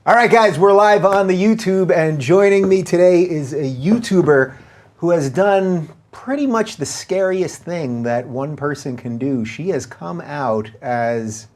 All right, guys, we're live on the YouTube, and joining me today is a YouTuber who has done pretty much the scariest thing that one person can do. She has come out as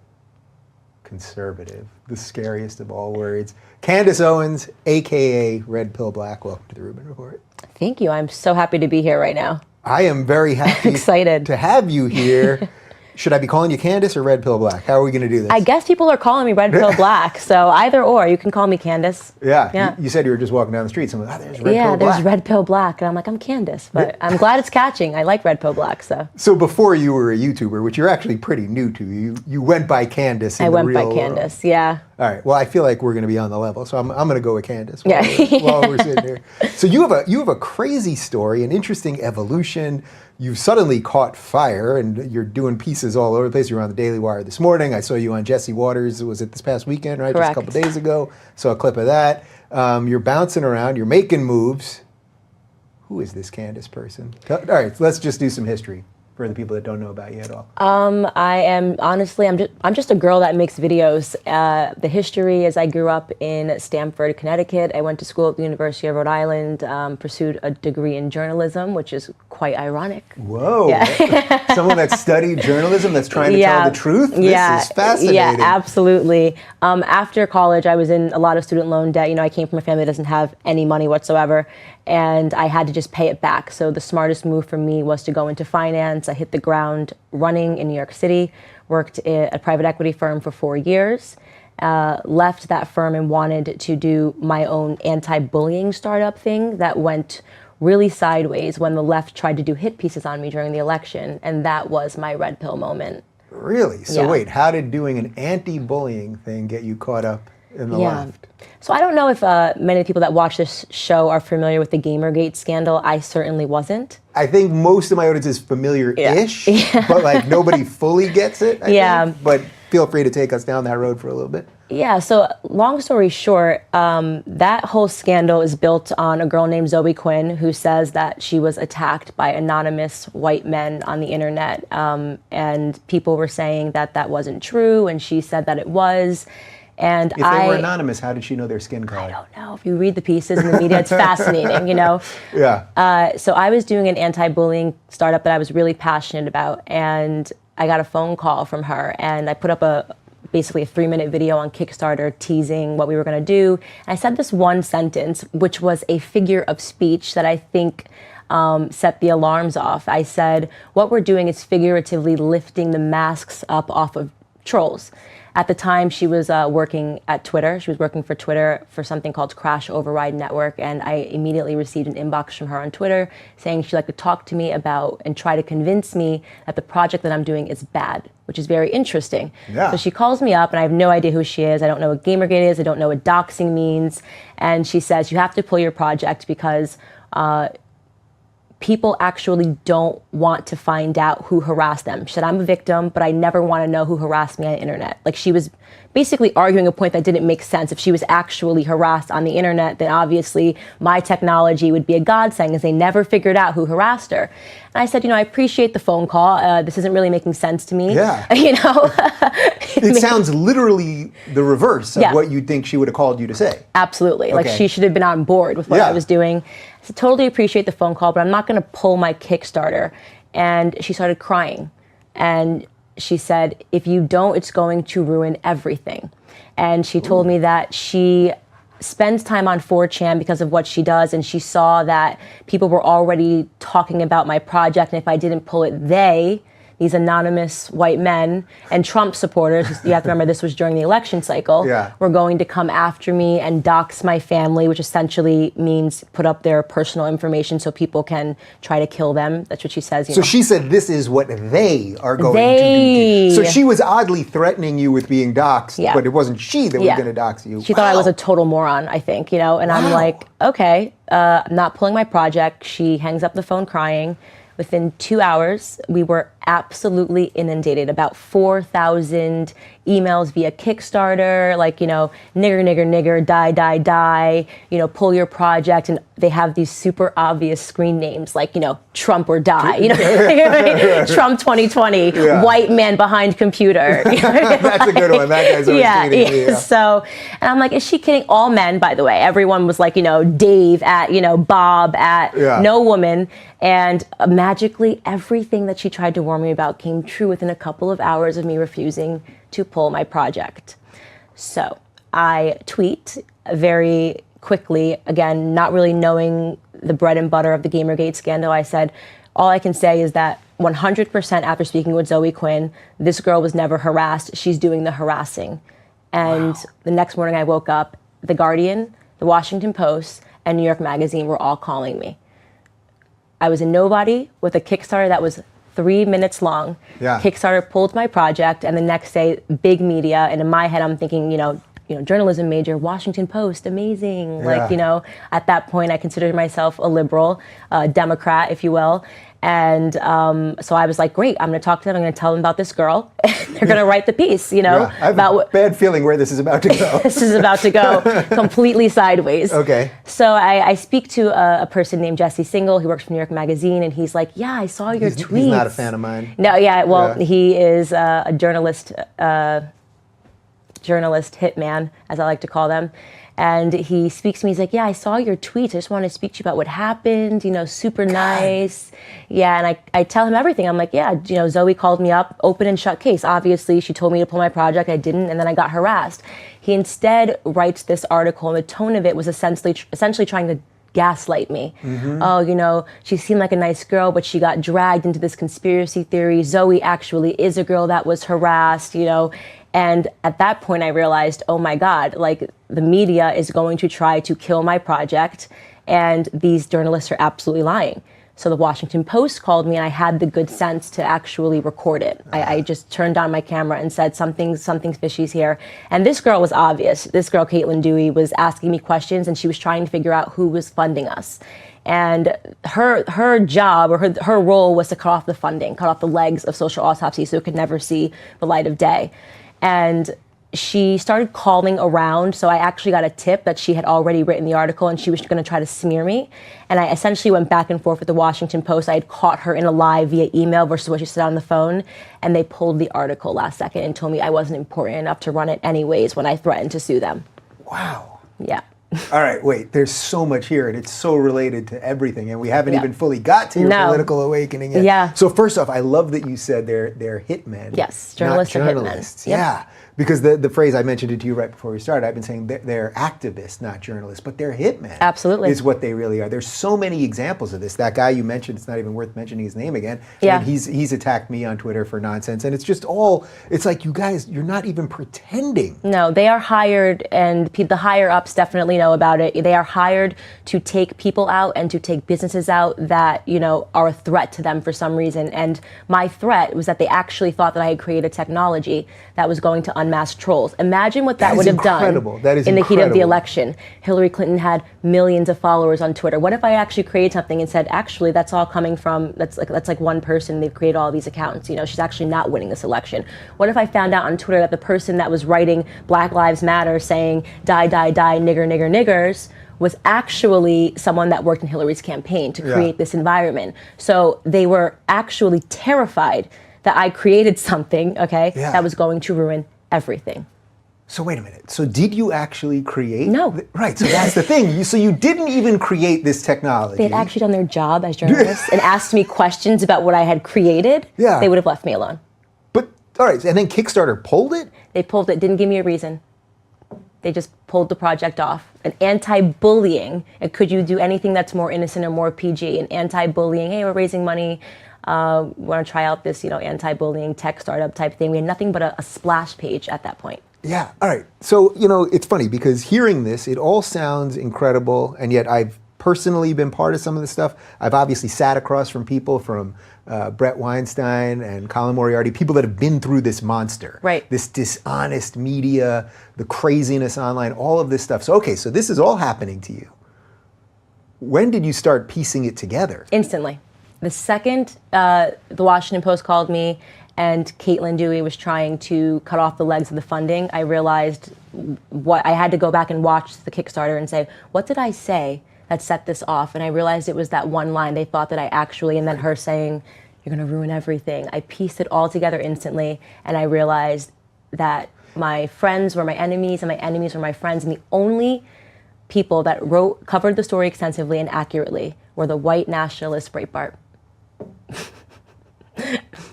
conservative, the scariest of all words. Candace Owens, aka Red Pill Black. Welcome to the Rubin Report. Thank you. I'm so happy to be here right now. I am very happy excited to have you here. Should I be calling you Candace or Red Pill Black? How are we going to do this? I guess people are calling me Red Pill Black, so either or. You can call me Candace. Yeah. You said you were just walking down the street. Someone, there's Red Pill Black. Yeah, there's Red Pill Black. And I'm like, I'm Candace. But I'm glad it's catching. I like Red Pill Black, so. So before you were a YouTuber, which you're actually pretty new to, you went by Candace in the real world. I went by Candace, yeah. All right. Well, I feel like we're going to be on the level, so I'm going to go with Candace while we're sitting here. So you have a crazy story, an interesting evolution. You've suddenly caught fire, and you're doing pieces all over the place. You were on the Daily Wire this morning. I saw you on Jesse Waters. Was it this past weekend, right? Correct. Just a couple days ago. Saw a clip of that. You're bouncing around. You're making moves. Who is this Candace person? All right. Let's just do some history for the people that don't know about you at all. I am, honestly, I'm just a girl that makes videos. The history is I grew up in Stamford, Connecticut. I went to school at the University of Rhode Island, pursued a degree in journalism, which is quite ironic. Whoa. Yeah. Someone that studied journalism that's trying to tell the truth? This is fascinating. Yeah, absolutely. After college, I was in a lot of student loan debt. You know, I came from a family that doesn't have any money whatsoever, and I had to just pay it back. So the smartest move for me was to go into finance. I hit the ground running in New York City, worked at a private equity firm for 4 years, left that firm and wanted to do my own anti-bullying startup thing that went really sideways when the left tried to do hit pieces on me during the election, and that was my red pill moment. Really? So wait, how did doing an anti-bullying thing get you caught up in the left? So I don't know if many of the people that watch this show are familiar with the Gamergate scandal. I certainly wasn't. I think most of my audience is familiar-ish, but like nobody fully gets it, I think. But feel free to take us down that road for a little bit. Yeah, so long story short, that whole scandal is built on a girl named Zoe Quinn who says that she was attacked by anonymous white men on the internet. And people were saying that that wasn't true, and she said that it was. And if they were anonymous, how did she know their skin color? I don't know. If you read the pieces in the media, it's fascinating, you know? Yeah. So I was doing an anti-bullying startup that I was really passionate about, and I got a phone call from her, and I put up basically a 3-minute video on Kickstarter teasing what we were going to do. And I said this one sentence, which was a figure of speech that I think set the alarms off. I said, what we're doing is figuratively lifting the masks up off of trolls. At the time, she was working at Twitter. She was working for Twitter for something called Crash Override Network, and I immediately received an inbox from her on Twitter saying she'd like to talk to me about and try to convince me that the project that I'm doing is bad, which is very interesting. Yeah. So she calls me up, and I have no idea who she is. I don't know what Gamergate is. I don't know what doxing means. And she says, you have to pull your project because people actually don't want to find out who harassed them. She said, I'm a victim, but I never want to know who harassed me on the internet. Like, she was basically arguing a point that didn't make sense. If she was actually harassed on the internet, then obviously my technology would be a godsend because they never figured out who harassed her. And I said, you know, I appreciate the phone call. This isn't really making sense to me. Yeah. You know? It sounds literally the reverse of what you'd think she would have called you to say. Absolutely. Okay. Like, she should have been on board with what I was doing. I said, totally appreciate the phone call, but I'm not going to pull my Kickstarter. And she started crying. And she said, if you don't, it's going to ruin everything. And she told me that she spends time on 4chan because of what she does, and she saw that people were already talking about my project, and if I didn't pull it, these anonymous white men and Trump supporters, you have to remember this was during the election cycle, were going to come after me and dox my family, which essentially means put up their personal information so people can try to kill them. That's what she says. So she said this is what they are going to do. So she was oddly threatening you with being doxed, but it wasn't she that was going to dox you. She thought I was a total moron, I think, you know, and I'm like, okay, I'm not pulling my project. She hangs up the phone crying. Within 2 hours, we were absolutely inundated. About 4,000 emails via Kickstarter, like, nigger, nigger, nigger, die, die, die, pull your project. And they have these super obvious screen names like, Trump or die, Trump 2020, white man behind computer. That's a good one. That guy's always tweeting me. Yeah. So, and I'm like, is she kidding? All men, by the way. Everyone was like, Dave at, Bob at, no woman. And magically, everything that she tried to warn me about came true within a couple of hours of me refusing to pull my project. So I tweet very quickly, again, not really knowing the bread and butter of the Gamergate scandal. I said, all I can say is that 100% after speaking with Zoe Quinn, this girl was never harassed. She's doing the harassing. And the next morning I woke up, The Guardian, The Washington Post, and New York Magazine were all calling me. I was a nobody with a Kickstarter that was 3 minutes long. Yeah. Kickstarter pulled my project, and the next day, big media. And in my head, I'm thinking, journalism major, Washington Post, amazing. Yeah. Like, at that point, I considered myself a liberal, Democrat, if you will. And so I was like, great, I'm going to talk to them. I'm going to tell them about this girl. They're going to write the piece, I have a bad feeling where this is about to go. This is about to go completely sideways. Okay. So I speak to a person named Jesse Single. He works for New York Magazine. And he's like, yeah, I saw your tweets. He's not a fan of mine. No, he is a journalist hitman, as I like to call them. And he speaks to me, he's like, yeah, I saw your tweets. I just want to speak to you about what happened, super nice. Yeah, and I tell him everything. I'm like, yeah, Zoe called me up, open and shut case. Obviously, she told me to pull my project. I didn't, and then I got harassed. He instead writes this article, and the tone of it was essentially trying to gaslight me. Mm-hmm. Oh, she seemed like a nice girl, but she got dragged into this conspiracy theory. Zoe actually is a girl that was harassed, And at that point, I realized, oh my God, like the media is going to try to kill my project, and these journalists are absolutely lying. So the Washington Post called me, and I had the good sense to actually record it. I just turned on my camera and said, something fishy's here. And this girl was obvious. This girl, Caitlin Dewey, was asking me questions, and she was trying to figure out who was funding us. And her job, or her role, was to cut off the funding, cut off the legs of Social Autopsy so it could never see the light of day. And she started calling around, so I actually got a tip that she had already written the article and she was going to try to smear me. And I essentially went back and forth with the Washington Post. I had caught her in a lie via email versus what she said on the phone, and they pulled the article last second and told me I wasn't important enough to run it anyways when I threatened to sue them. Wow. Yeah. All right, wait, there's so much here, and it's so related to everything, and we haven't even fully got to your political awakening yet. Yeah. So first off, I love that you said they're hitmen. Yes, journalists are hitmen. Yep. Yeah, because the phrase, I mentioned it to you right before we started, I've been saying they're activists, not journalists, but they're hitmen. Absolutely. Is what they really are. There's so many examples of this. That guy you mentioned, it's not even worth mentioning his name again. Yeah. And he's attacked me on Twitter for nonsense, and it's just it's like, you guys, you're not even pretending. No, they are hired, and the higher ups definitely know about it. They are hired to take people out and to take businesses out that, are a threat to them for some reason. And my threat was that they actually thought that I had created technology that was going to unmask trolls. Imagine what that would have done in the heat of the election. Hillary Clinton had millions of followers on Twitter. What if I actually created something and said, actually, that's all coming from, that's like one person, they've created all these accounts. She's actually not winning this election. What if I found out on Twitter that the person that was writing Black Lives Matter saying, die, die, die, nigger, nigger, niggers, was actually someone that worked in Hillary's campaign to create this environment. So they were actually terrified that I created something, that was going to ruin everything. So wait a minute. So did you actually create? No. Right, so that's the thing. So you didn't even create this technology. They had actually done their job as journalists and asked me questions about what I had created. Yeah. They would have left me alone. But, all right, and then Kickstarter pulled it? They pulled it, didn't give me a reason. They just pulled the project off. An anti-bullying, and could you do anything that's more innocent or more PG? An anti-bullying, hey, we're raising money, we want to try out this, anti-bullying tech startup type thing. We had nothing but a splash page at that point. Yeah, all right. So, it's funny because hearing this, it all sounds incredible, and yet I've personally been part of some of this stuff. I've obviously sat across from people from Brett Weinstein and Colin Moriarty, people that have been through this monster. Right. This dishonest media, the craziness online, all of this stuff. So, okay, so this is all happening to you. When did you start piecing it together? Instantly. The second the Washington Post called me and Caitlin Dewey was trying to cut off the legs of the funding, I realized I had to go back and watch the Kickstarter and say, what did I say that set this off? And I realized it was that one line. They thought that I actually, and then her saying, you're going to ruin everything. I pieced it all together instantly, and I realized that my friends were my enemies, and my enemies were my friends, and the only people that covered the story extensively and accurately were the white nationalist Breitbart.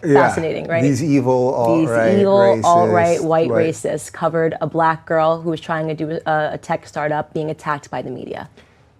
Fascinating, right? These evil alt-right racist, white racists covered a black girl who was trying to do a tech startup being attacked by the media.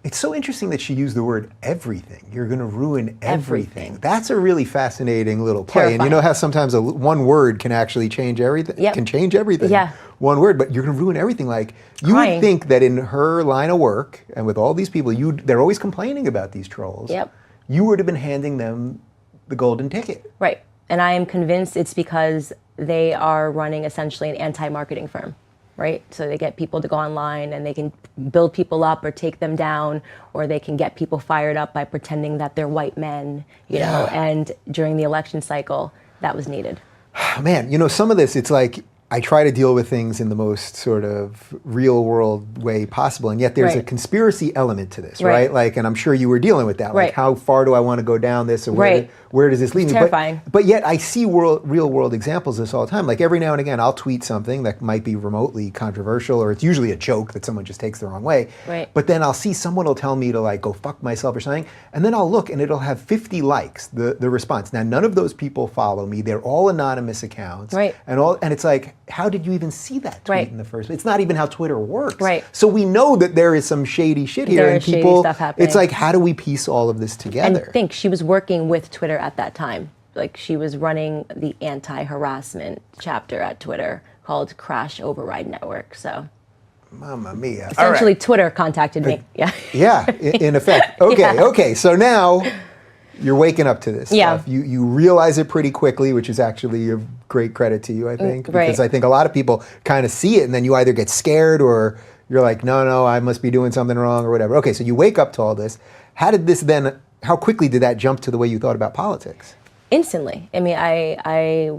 It's so interesting that she used the word everything. You're going to ruin everything. That's a really fascinating little play. Terrifying. And you know how sometimes one word can actually change everything? Yep. Can change everything. Yeah. One word, but you're going to ruin everything. Like, you would think that in her line of work and with all these people, they're always complaining about these trolls. Yep. You would have been handing them the golden ticket. Right. And I am convinced it's because they are running essentially an anti-marketing firm. Right? So they get people to go online and they can build people up or take them down, or they can get people fired up by pretending that they're white men, you know, and during the election cycle, that was needed. Man, you know, some of this, it's like, I try to deal with things in the most sort of real world way possible, and yet there's a conspiracy element to this, right? Like, and I'm sure you were dealing with that. Like, how far do I want to go down this, or where does this lead me? Terrifying. But yet I see real world examples of this all the time. Like, every now and again, I'll tweet something that might be remotely controversial, or it's usually a joke that someone just takes the wrong way. But then I'll see someone will tell me to like go fuck myself or something, and then I'll look and it'll have 50 likes, the response. Now, none of those people follow me. They're all anonymous accounts. And it's like, how did you even see that tweet in the first place? It's not even how Twitter works. So we know that there is some shady shit here, and people, shady stuff happening. It's like, how do we piece all of this together? And think, she was working with Twitter at that time. Like, she was running the anti-harassment chapter at Twitter called Crash Override Network. So, Mamma mia! Essentially, Twitter contacted me. In effect. Okay. So now you're waking up to this stuff. You realize it pretty quickly, which is actually a great credit to you, I think. Because I think a lot of people kind of see it, and then you either get scared or you're like, no, I must be doing something wrong or whatever. Okay, so you wake up to all this. How quickly did that jump to the way you thought about politics? Instantly. I mean, I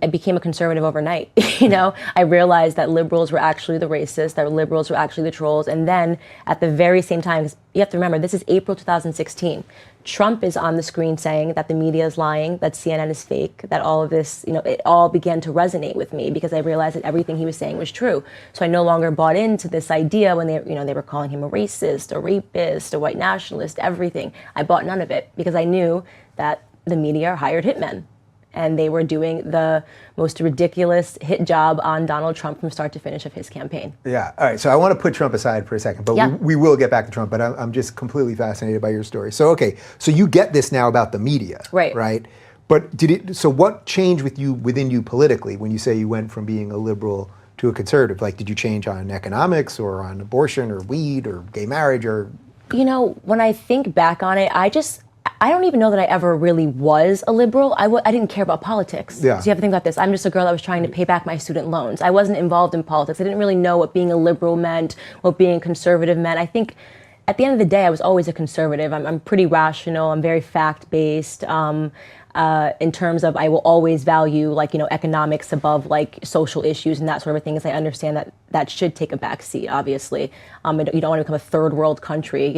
became a conservative overnight. You know, I realized that liberals were actually the racists, that liberals were actually the trolls. And then at the very same time, you have to remember, this is April 2016. Trump is on the screen saying that the media is lying, that CNN is fake, that all of this, you know, it all began to resonate with me because I realized that everything he was saying was true. So I no longer bought into this idea when they were calling him a racist, a rapist, a white nationalist, everything. I bought none of it because I knew that the media hired hitmen. And they were doing the most ridiculous hit job on Donald Trump from start to finish of his campaign. Yeah. All right. So I want to put Trump aside for a second, but we will get back to Trump. But I'm just completely fascinated by your story. So, okay. So you get this now about the media. Right? But so what changed within you politically when you say you went from being a liberal to a conservative? Like, did you change on economics or on abortion or weed or gay marriage or? You know, when I think back on it, I don't even know that I ever really was a liberal. I didn't care about politics. So you have to think about this. I'm just a girl that was trying to pay back my student loans. I wasn't involved in politics. I didn't really know what being a liberal meant, what being a conservative meant. I think at the end of the day, I was always a conservative. I'm pretty rational. I'm very fact-based. In terms of, I will always value economics above social issues and that sort of thing, as I understand that should take a back seat, obviously. You don't want to become a third world country,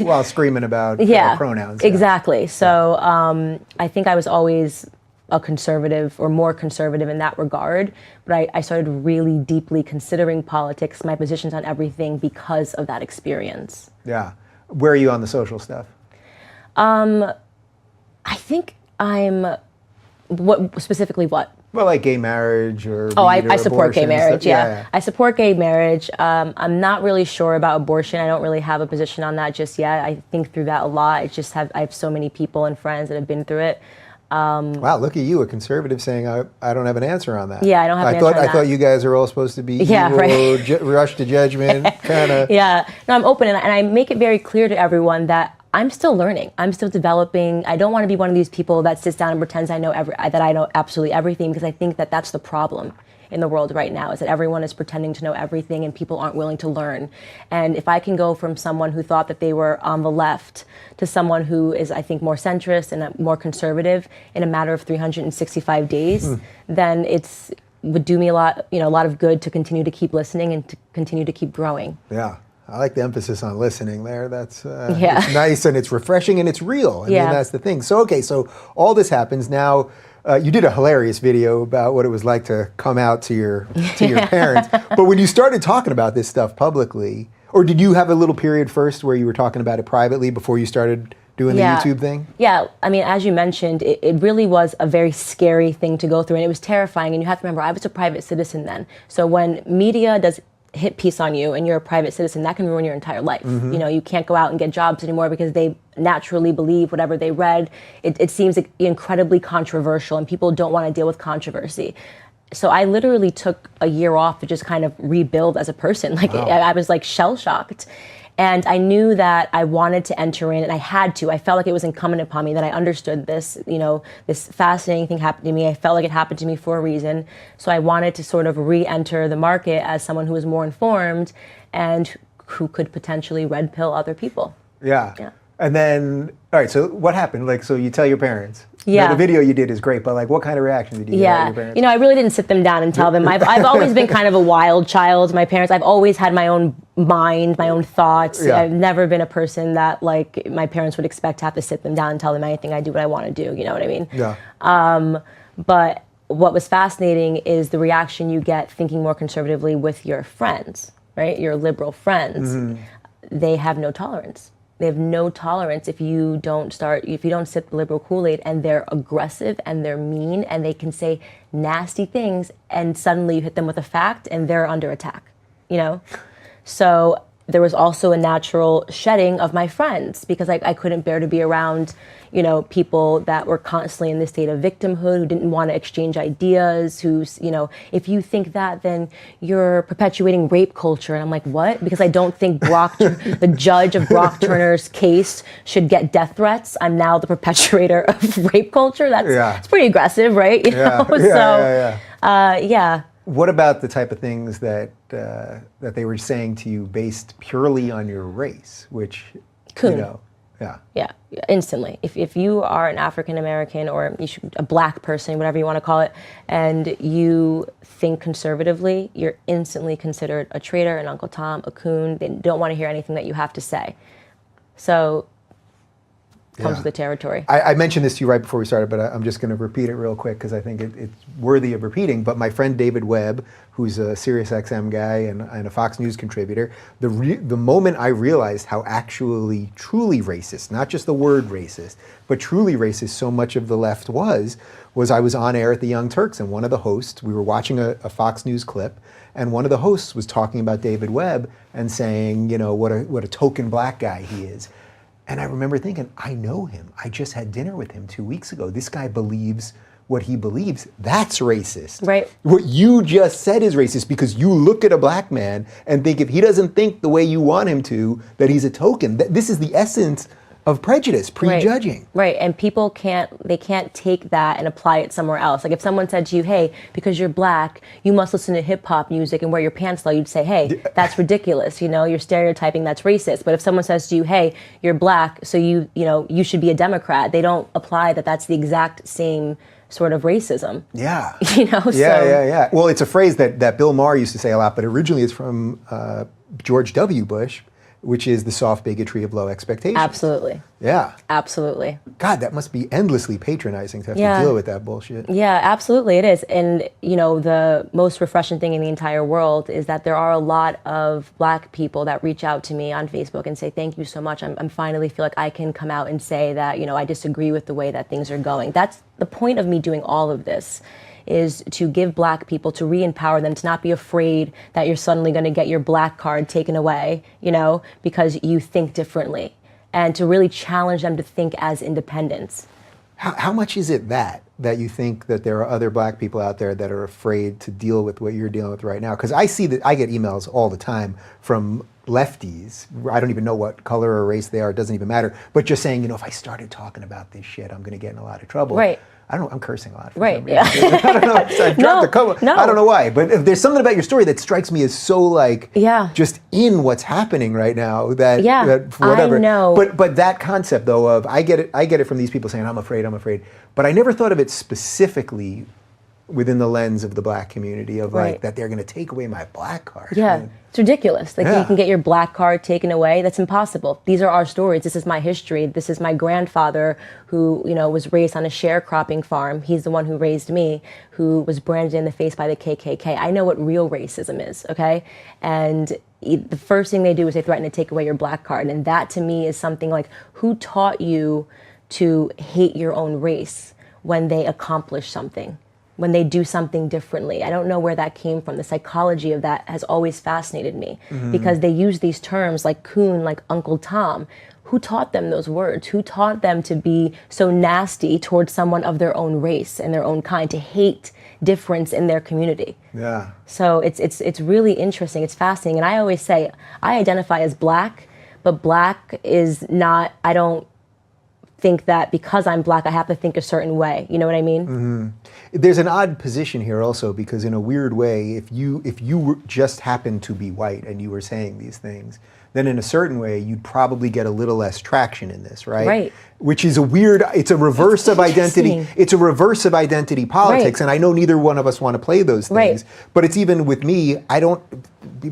while screaming about pronouns. Exactly. So I think I was always a conservative, or more conservative in that regard, but I started really deeply considering politics, my positions on everything, because of that experience. Yeah. Where are you on the social stuff? I think specifically what? Well, like gay marriage or I support gay marriage, yeah. I support gay marriage. I'm not really sure about abortion. I don't really have a position on that just yet. I think through that a lot. I have so many people and friends that have been through it. Wow, look at you, a conservative saying, I don't have an answer on that. Yeah, I don't have an answer on that. I thought you guys are all supposed to be evil, rush to judgment, kind of. Yeah, no, I'm open, and I make it very clear to everyone that I'm still learning. I'm still developing. I don't want to be one of these people that sits down and pretends that I know absolutely everything, because I think that that's the problem in the world right now, is that everyone is pretending to know everything and people aren't willing to learn. And if I can go from someone who thought that they were on the left to someone who is, I think, more centrist and more conservative in a matter of 365 days, then would do me a lot of good to continue to keep listening and to continue to keep growing. Yeah. I like the emphasis on listening there. That's it's nice, and it's refreshing, and it's real. I mean, that's the thing. So, okay, so all this happens now. You did a hilarious video about what it was like to come out to your parents. But when you started talking about this stuff publicly, or did you have a little period first where you were talking about it privately before you started doing the YouTube thing? Yeah, I mean, as you mentioned, it really was a very scary thing to go through, and it was terrifying. And you have to remember, I was a private citizen then. So when media does hit piece on you and you're a private citizen, that can ruin your entire life. You know, you can't go out and get jobs anymore because they naturally believe whatever they read. It seems incredibly controversial, and people don't want to deal with controversy. So I literally took a year off to just kind of rebuild as a person. Like, I was like shell-shocked. And I knew that I wanted to enter in, and I had to. I felt like it was incumbent upon me that I understood this, this fascinating thing happened to me. I felt like it happened to me for a reason. So I wanted to sort of re-enter the market as someone who was more informed and who could potentially red pill other people. Yeah. And then, all right, so what happened? Like, so you tell your parents. Yeah. The video you did is great, but like, what kind of reaction did you get from your parents? I really didn't sit them down and tell them. I've always been kind of a wild child. My parents, I've always had my own mind, my own thoughts. I've never been a person that, like, my parents would expect to have to sit them down and tell them anything. I do what I want to do, you know what I mean? Yeah. But what was fascinating is the reaction you get thinking more conservatively with your friends, right? Your liberal friends. They have no tolerance. They have no tolerance if you don't sip the liberal Kool-Aid, and they're aggressive and they're mean and they can say nasty things, and suddenly you hit them with a fact and they're under attack, So there was also a natural shedding of my friends because I couldn't bear to be around, people that were constantly in this state of victimhood, who didn't want to exchange ideas, who's, if you think that, then you're perpetuating rape culture. And I'm like, what? Because I don't think the judge of Brock Turner's case should get death threats. I'm now the perpetuator of rape culture. That's pretty aggressive, right? What about the type of things that they were saying to you based purely on your race, which, Yeah, instantly. If you are an African American or a black person, whatever you want to call it, and you think conservatively, you're instantly considered a traitor, an Uncle Tom, a coon. They don't want to hear anything that you have to say. So comes with the territory. I mentioned this to you right before we started, but I'm just going to repeat it real quick because I think it's worthy of repeating. But my friend David Webb, who's a SiriusXM guy and a Fox News contributor, the moment I realized how actually truly racist, not just the word racist, but truly racist so much of the left was I was on air at the Young Turks, and one of the hosts, we were watching a Fox News clip, and one of the hosts was talking about David Webb and saying, what a token black guy he is. And I remember thinking, I know him. I just had dinner with him 2 weeks ago. This guy believes what he believes. That's racist. Right. What you just said is racist because you look at a black man and think if he doesn't think the way you want him to, that he's a token. This is the essence of prejudice, prejudging. Right, and people can't take that and apply it somewhere else. Like if someone said to you, hey, because you're black, you must listen to hip hop music and wear your pants low, you'd say, hey, that's ridiculous, you're stereotyping, that's racist. But if someone says to you, hey, you're black, so you should be a Democrat, they don't apply that's the exact same sort of racism. Yeah. Yeah. Well, it's a phrase that Bill Maher used to say a lot, but originally it's from George W. Bush, which is the soft bigotry of low expectations. Absolutely. Yeah. Absolutely. God, that must be endlessly patronizing to have to deal with that bullshit. Yeah, absolutely it is. And, the most refreshing thing in the entire world is that there are a lot of black people that reach out to me on Facebook and say, thank you so much. I'm finally feel like I can come out and say that, I disagree with the way that things are going. That's the point of me doing all of this, is to give black people, to re-empower them, to not be afraid that you're suddenly going to get your black card taken away, because you think differently, and to really challenge them to think as independents. How much is it that you think that there are other black people out there that are afraid to deal with what you're dealing with right now? Because I see that I get emails all the time from lefties. I don't even know what color or race they are. It doesn't even matter. But just saying, if I started talking about this shit, I'm going to get in a lot of trouble. Right. I'm cursing a lot. Right. Yeah. I don't know. I dropped a couple. No. I don't know why. But if there's something about your story that strikes me as so just in what's happening right now that whatever. I know. But that concept though of I get it from these people saying I'm afraid. But I never thought of it specifically within the lens of the black community of that they're going to take away my black card. Yeah. I mean, it's ridiculous. You can get your black card taken away. That's impossible. These are our stories. This is my history. This is my grandfather who, was raised on a sharecropping farm. He's the one who raised me, who was branded in the face by the KKK. I know what real racism is, okay? And the first thing they do is they threaten to take away your black card. And that to me is something like, who taught you to hate your own race when they accomplish something? When they do something differently. I don't know where that came from. The psychology of that has always fascinated me because they use these terms like coon, like Uncle Tom. Who taught them those words? Who taught them to be so nasty towards someone of their own race and their own kind, to hate difference in their community? Yeah. So it's really interesting. It's fascinating. And I always say, I identify as black, but black is not, I don't think that because I'm black, I have to think a certain way. You know what I mean? Mm-hmm. There's an odd position here also because in a weird way, if you just happened to be white and you were saying these things, then in a certain way, you'd probably get a little less traction in this, right? Right. Which is it's a reverse of identity. It's a reverse of identity politics. And I know neither one of us want to play those things, but it's even with me,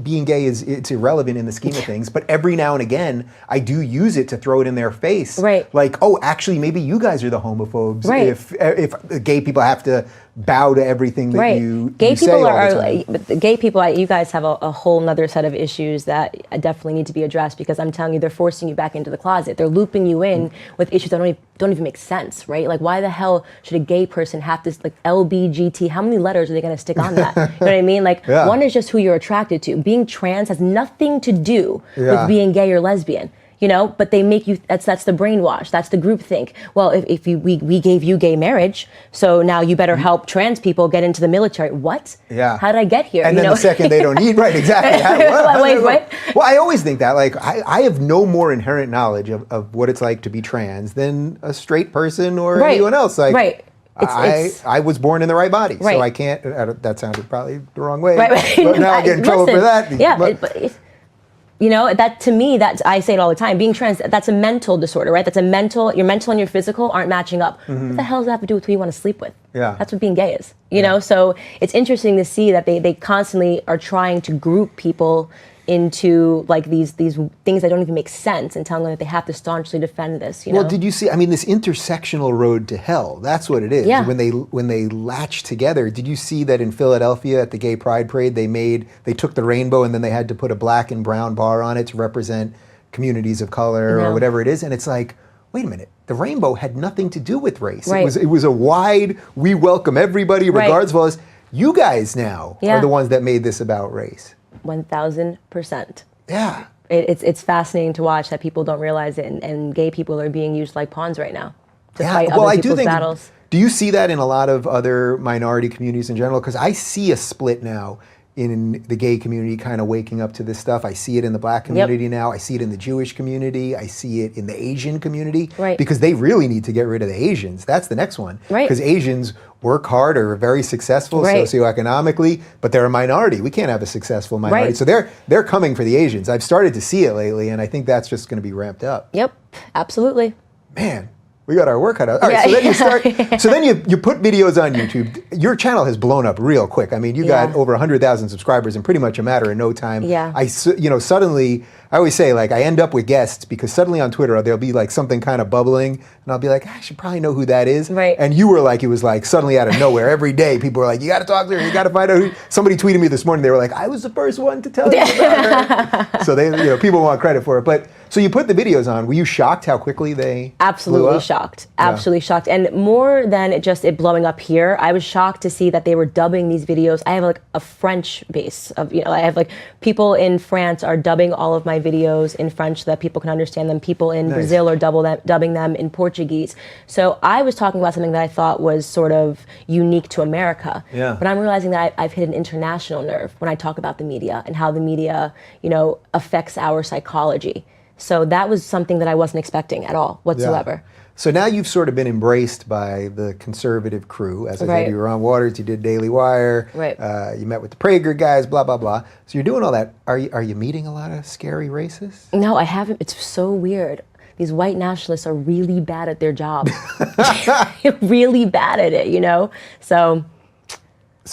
being gay it's irrelevant in the scheme of things, but every now and again, I do use it to throw it in their face. Right. Like, oh, actually, maybe you guys are the homophobes right. if gay people have to bow to everything that right. you gay you people say all are the time. But gay people, you guys have a whole nother set of issues that definitely need to be addressed because I'm telling you, they're forcing you back into the closet. They're looping you in with issues that don't even make sense, right? Like, why the hell should a gay person have this, like, LBGT? How many letters are they going to stick on that? You know what I mean? Like, one is just who you're attracted to. Being trans has nothing to do with being gay or lesbian. But they make you, that's the brainwash, that's the groupthink. Well, if we gave you gay marriage, so now you better help trans people get into the military. What? Yeah. How did I get here? And then the second they don't eat, right, exactly. Wait. Well, I always think that, like, I have no more inherent knowledge of what it's like to be trans than a straight person or anyone else. Like, right. I was born in the right body, so I can't, that sounded probably the wrong way, but now I get in trouble for that. Yeah, that to me, I say it all the time, being trans, that's a mental disorder, right? Your mental and your physical aren't matching up. What the hell does that have to do with who you want to sleep with? Yeah. That's what being gay is, you know? So it's interesting to see that they constantly are trying to group people into like these things that don't even make sense and telling them that they have to staunchly defend this, Well, did you see, this intersectional road to hell, that's what it is. Yeah. When they latch together, did you see that in Philadelphia at the Gay Pride Parade, they took the rainbow and then they had to put a black and brown bar on it to represent communities of color or whatever it is, and it's like, wait a minute, the rainbow had nothing to do with race. Right. It was a wide, we welcome everybody regardless of us. You guys now are the ones that made this about race. 1,000%. Yeah. It's fascinating to watch that people don't realize it, and gay people are being used like pawns right now to fight other people's battles. Do you see that in a lot of other minority communities in general? Because I see a split now in the gay community kind of waking up to this stuff. I see it in the black community now. I see it in the Jewish community. I see it in the Asian community. Right. Because they really need to get rid of the Asians. That's the next one. Right. Because Asians work hard, are very successful socioeconomically, but they're a minority. We can't have a successful minority. Right. So they're coming for the Asians. I've started to see it lately, and I think that's just going to be ramped up. Yep, absolutely. Man, we got our work cut out. All right, so then you start. So then you put videos on YouTube. Your channel has blown up real quick. You got over 100,000 subscribers in pretty much a matter of no time. Yeah. Suddenly, I always say, like, I end up with guests because suddenly on Twitter there'll be like something kind of bubbling, and I'll be like, I should probably know who that is. Right. And you were like, it was like suddenly out of nowhere. Every day, people were like, you got to talk to her. You got to find out who. Somebody tweeted me this morning. They were like, I was the first one to tell you about her. So people want credit for it, but. So you put the videos on. Were you shocked how quickly they Absolutely blew up? shocked. Absolutely shocked. And more than it blowing up here, I was shocked to see that they were dubbing these videos. I have like a French base of, I have like people in France are dubbing all of my videos in French so that people can understand them. People in Brazil are dubbing them in Portuguese. So I was talking about something that I thought was sort of unique to America. Yeah. But I'm realizing that I've hit an international nerve when I talk about the media and how the media, affects our psychology. So that was something that I wasn't expecting at all whatsoever. Yeah. So now you've sort of been embraced by the conservative crew. As I said, you were on Waters, you did Daily Wire, you met with the Prager guys, blah, blah, blah. So you're doing all that. Are you meeting a lot of scary racists? No, I haven't. It's so weird. These white nationalists are really bad at their job. Really bad at it, So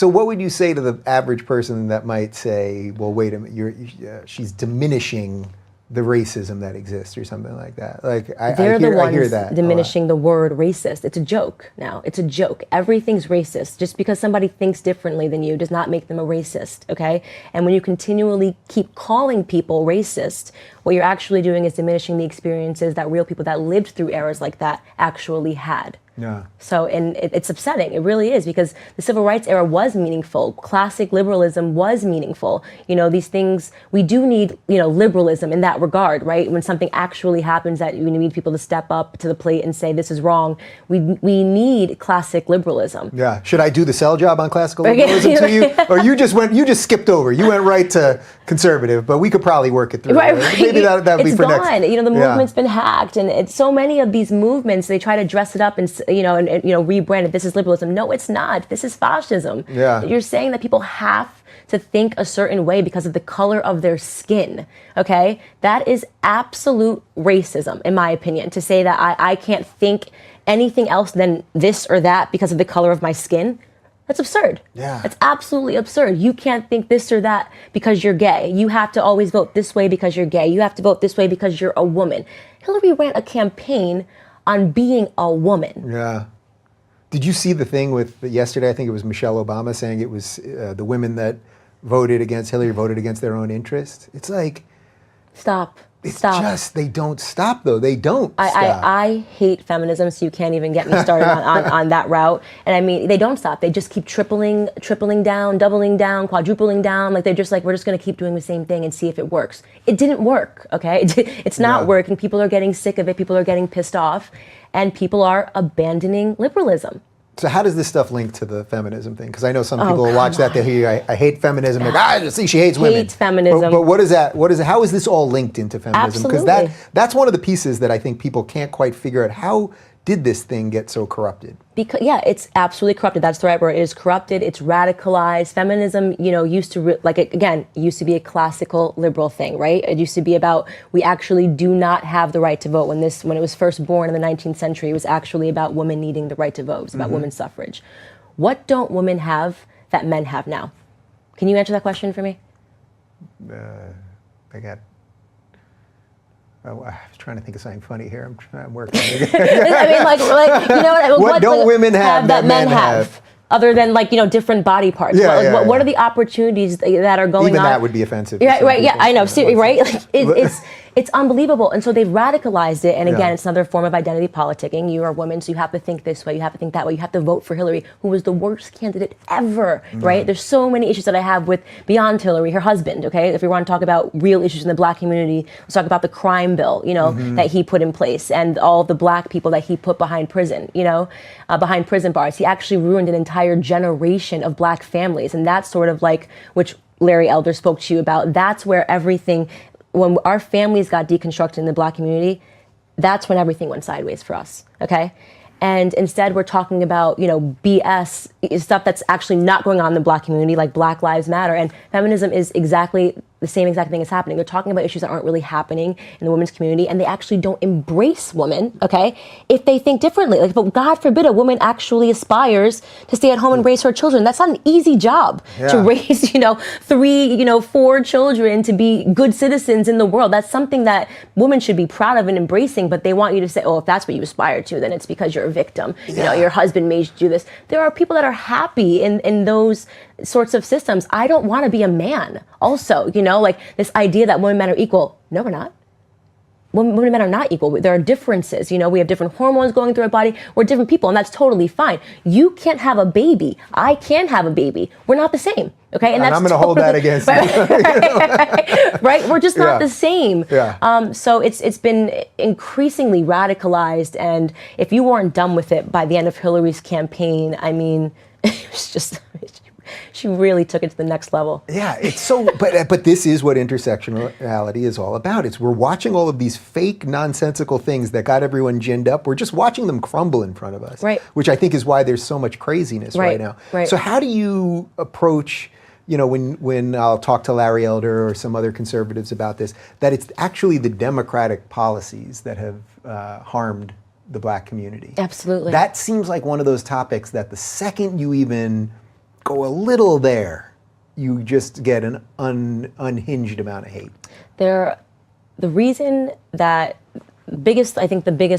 what would you say to the average person that might say, well, wait a minute, she's diminishing the racism that exists or something like that? Like They're the ones I hear that diminishing the word racist. It's a joke now. It's a joke. Everything's racist. Just because somebody thinks differently than you does not make them a racist, okay? And when you continually keep calling people racist, what you're actually doing is diminishing the experiences that real people that lived through eras like that actually had. Yeah. So, and it's upsetting. It really is, because the civil rights era was meaningful. Classic liberalism was meaningful. These things, we do need, liberalism in that regard, right? When something actually happens that you need people to step up to the plate and say, this is wrong. We need classic liberalism. Yeah. Should I do the sell job on classical liberalism to you? Or you just skipped over. You went right to conservative, but we could probably work it through. Right. Maybe that would be for gone. next. The movement's been hacked, and it's so many of these movements, they try to dress it up and rebrand it. This is liberalism. No, it's not. This is fascism. Yeah. You're saying that people have to think a certain way because of the color of their skin. Okay? That is absolute racism, in my opinion, to say that I can't think anything else than this or that because of the color of my skin. That's absurd. Yeah. It's absolutely absurd. You can't think this or that because you're gay. You have to always vote this way because you're gay. You have to vote this way because you're a woman. Hillary ran a campaign on being a woman. Yeah. Did you see the thing with yesterday? I think it was Michelle Obama saying it was the women that voted against Hillary voted against their own interest. It's like, stop. They don't stop though. They don't stop. I hate feminism, so you can't even get me started on that route. And I mean, they don't stop. They just keep tripling down, doubling down, quadrupling down. Like they're just like, we're just going to keep doing the same thing and see if it works. It didn't work, okay? It's not working. People are getting sick of it. People are getting pissed off. And people are abandoning liberalism. So how does this stuff link to the feminism thing? Because I know some people will watch that, they hear, I hate feminism. Like, see, she hates women. Hates feminism. But what is that? How is this all linked into feminism? Because Absolutely. that's one of the pieces that I think people can't quite figure out. How did this thing get so corrupted? Because it's absolutely corrupted. That's the right word. It is corrupted. It's radicalized. Feminism, used to used to be a classical liberal thing, right? It used to be about we actually do not have the right to vote. When it was first born in the 19th century, it was actually about women needing the right to vote. It was about women's suffrage. What don't women have that men have now? Can you answer that question for me? I was trying to think of something funny here. I'm working. I mean, what don't women have that men have? Other than different body parts. What are the opportunities that are going on? Even that would be offensive. Yeah, right. Yeah, I know. Right? It's unbelievable. And so they've radicalized it. And again, it's another form of identity politicking. You are a woman, so you have to think this way. You have to think that way. You have to vote for Hillary, who was the worst candidate ever. Right? There's so many issues that I have with beyond Hillary, her husband. Okay, if we want to talk about real issues in the Black community, let's talk about the crime bill. That he put in place and all the Black people that he put behind prison. Behind prison bars. He actually ruined an entire generation of Black families, and that's sort of which Larry Elder spoke to you about. That's where everything. When our families got deconstructed in the Black community, that's when everything went sideways for us, okay? And instead we're talking about, BS, stuff that's actually not going on in the Black community, like Black Lives Matter. And feminism is exactly the same exact thing is happening. They're talking about issues that aren't really happening in the women's community, and they actually don't embrace women, okay, if they think differently. But God forbid a woman actually aspires to stay at home and raise her children. That's not an easy job to raise, 3, 4 children to be good citizens in the world. That's something that women should be proud of and embracing, but they want you to say, oh, if that's what you aspire to, then it's because you're a victim. Your husband made you do this. There are people that are happy in those sorts of systems. I don't want to be a man also, this idea that women and men are equal. No, we're not. women and men are not equal. There are differences. You know, we have different hormones going through our body. We're different people, and that's totally fine. You can't have a baby. I can have a baby. We're not the same. Okay, and I'm going to hold that against you. Right? We're just not the same. Yeah. So it's been increasingly radicalized, and if you weren't done with it by the end of Hillary's campaign, I mean, it's just. She really took it to the next level. Yeah, it's so, but this is what intersectionality is all about. We're watching all of these fake, nonsensical things that got everyone ginned up. We're just watching them crumble in front of us. Right. Which I think is why there's so much craziness right now. Right. So how do you approach, you know, when I'll talk to Larry Elder or some other conservatives about this, that it's actually the Democratic policies that have harmed the black community? Absolutely. That seems like one of those topics that the second you even go a little there, you just get an unhinged amount of hate. The reason that the biggest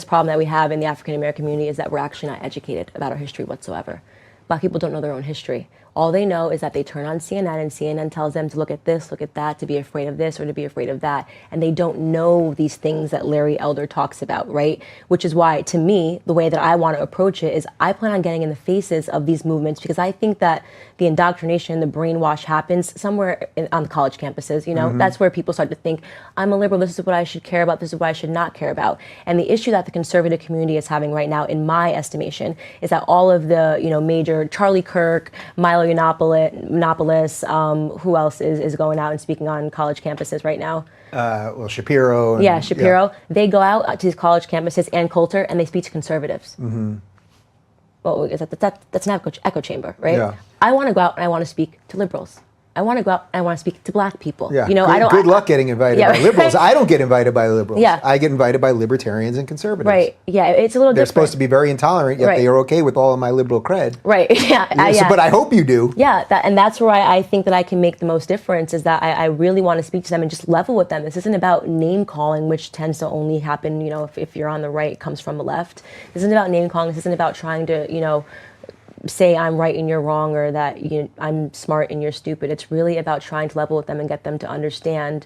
problem that we have in the African American community is that we're actually not educated about our history whatsoever. Black people don't know their own history. All they know is that they turn on CNN and CNN tells them to look at this, look at that, to be afraid of this or to be afraid of that. And they don't know these things that Larry Elder talks about, right? Which is why, to me, the way that I want to approach it is I plan on getting in the faces of these movements because I think that the indoctrination, the brainwash happens somewhere on the college campuses, you know? That's where people start to think, I'm a liberal, this is what I should care about, this is what I should not care about. And the issue that the conservative community is having right now, in my estimation, is that all of the, you know, major Charlie Kirk, Milo Yiannopoulos, who else is going out and speaking on college campuses right now? Well, Shapiro. Shapiro. Yeah. They go out to these college campuses and Coulter, and they speak to conservatives. Well, that's an echo chamber, right? Yeah. I want to go out and I want to speak to liberals. I want to go out and I want to speak to black people. Yeah. You know, good luck getting invited by liberals. I don't get invited by liberals. Yeah. I get invited by libertarians and conservatives. Right. Yeah. It's a little They're different. supposed to be very intolerant, yet they are okay with all of my liberal cred. Right. Yeah. So, but I hope you do. Yeah. And that's where I think that I can make the most difference is that I really want to speak to them and just level with them. This isn't about name calling, which tends to only happen, you know, if you're on the right, it comes from the left. This isn't about name calling. This isn't about trying to, you know, say I'm right and you're wrong or that I'm smart and you're stupid. It's really about trying to level with them and get them to understand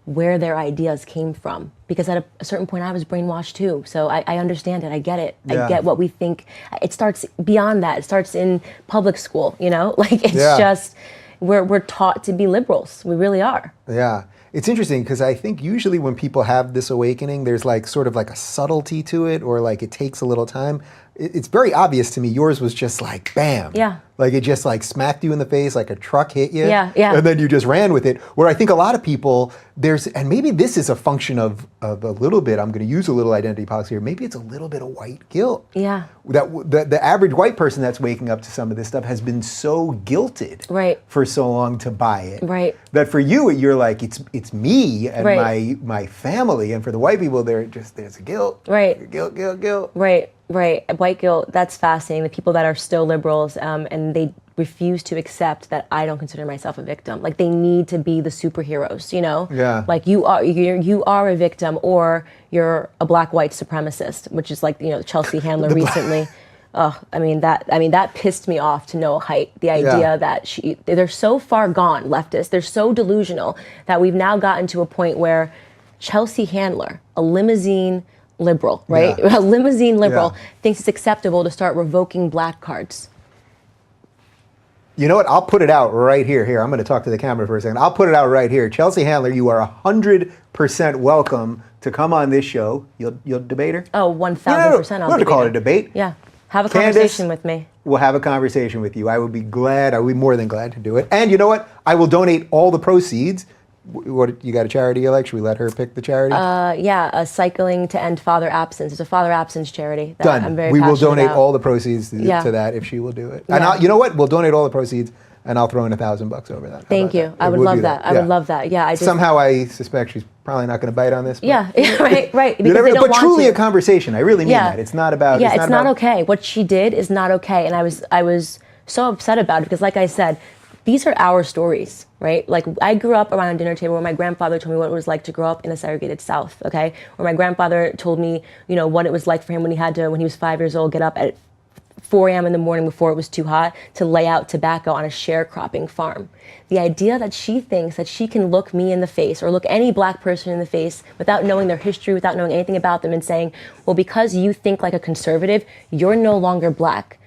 where their ideas came from. Because at a certain point I was brainwashed too. So I understand it. I get it. Yeah. I get what we think. It starts beyond that. It starts in public school, you know? Like it's just, we're taught to be liberals. We really are. Yeah. It's interesting because I think usually when people have this awakening, there's like sort of like a subtlety to it or like it takes a little time. It's very obvious to me. Yours was just like, bam. Yeah. Like it just like smacked you in the face, like a truck hit you. Yeah. And then you just ran with it. Where I think a lot of people, and maybe this is a function of a little bit, I'm going to use a little identity politics here, maybe it's a little bit of white guilt. Yeah. That the average white person that's waking up to some of this stuff has been so guilted for so long to buy it. Right. That for you, you're like, it's me and my family. And for the white people, there's a guilt. Right. Guilt. Right. White guilt, that's fascinating. The people that are still liberals and they refuse to accept that I don't consider myself a victim. Like they need to be the superheroes, you know? Yeah. Like you are a victim or you're a black white supremacist, which is like, you know, Chelsea Handler recently. That pissed me off to no height. The idea that they're so far gone, leftists, they're so delusional that we've now gotten to a point where Chelsea Handler, a limousine liberal, right? A limousine liberal thinks it's acceptable to start revoking black cards. You know what? I'll put it out right here. Here, I'm going to talk to the camera for a second. I'll put it out right here. Chelsea Handler, you are 100% welcome to come on this show. You'll debate her? Oh, 1,000%. We don't have to call it a debate. Yeah. Have a Candace, conversation with me. We'll have a conversation with you. I would be more than glad to do it. And you know what? I will donate all the proceeds. What, you got a charity you like? Should we let her pick the charity? Cycling to End Father Absence. It's a father absence charity. Done. I'm very we will passionate donate about. all the proceeds to that if she will do it. Yeah. And you know what? We'll donate all the proceeds and I'll throw in $1,000 over that. Thank you. I would love that. I would love that. Yeah. Somehow I suspect she's probably not going to bite on this. But yeah. Right. Because they don't want truly a conversation. I really mean that. It's not about. Yeah. It's not okay. What she did is not okay. And I was so upset about it because, like I said, these are our stories, right? Like I grew up around a dinner table where my grandfather told me what it was like to grow up in a segregated South, okay? Where my grandfather told me, you know, what it was like for him when he was 5 years old, get up at 4 a.m. in the morning before it was too hot to lay out tobacco on a sharecropping farm. The idea that she thinks that she can look me in the face or look any black person in the face without knowing their history, without knowing anything about them, and saying, well, because you think like a conservative, you're no longer black.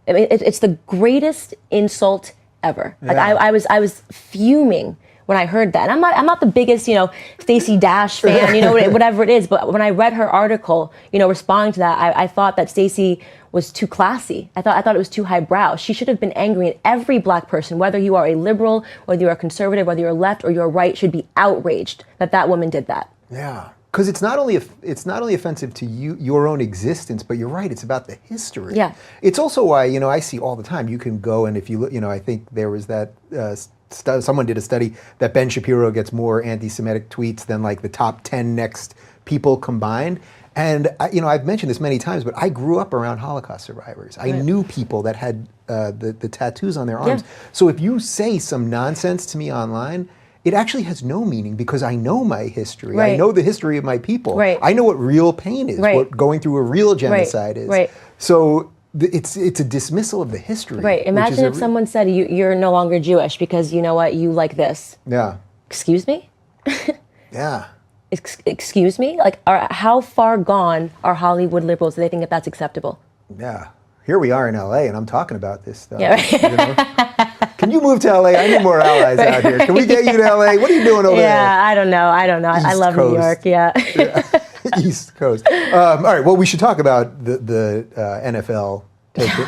I mean, it's the greatest insult ever. Like I was fuming when I heard that. And I'm not the biggest, Stacey Dash fan, whatever it is. But when I read her article, responding to that, I thought that Stacey was too classy. I thought it was too highbrow. She should have been angry, and every black person, whether you are a liberal, whether you're a conservative, whether you're left or you're right, should be outraged that woman did that. Yeah. Because it's not only offensive to you, your own existence, but you're right, it's about the history. Yeah. It's also why, I see all the time, you can go and if you look, I think there was that, someone did a study that Ben Shapiro gets more anti-Semitic tweets than like the top 10 next people combined. And, I've mentioned this many times, but I grew up around Holocaust survivors. I knew people that had the tattoos on their arms. Yeah. So if you say some nonsense to me online, it actually has no meaning because I know my history. Right. I know the history of my people. Right. I know what real pain is, Right. what going through a real genocide is. Right. So it's a dismissal of the history. Right. Imagine if someone said you're no longer Jewish because you know what, you like this. Yeah. Excuse me? Yeah. Excuse me? Like, how far gone are Hollywood liberals? Do they think that that's acceptable? Yeah. Here we are in LA and I'm talking about this stuff. Yeah, right. Can you move to LA? I need more allies out here. Can we get you to LA? What are you doing over there? Yeah, I don't know. I love Coast. New York, yeah. East Coast. All right, well, we should talk about the NFL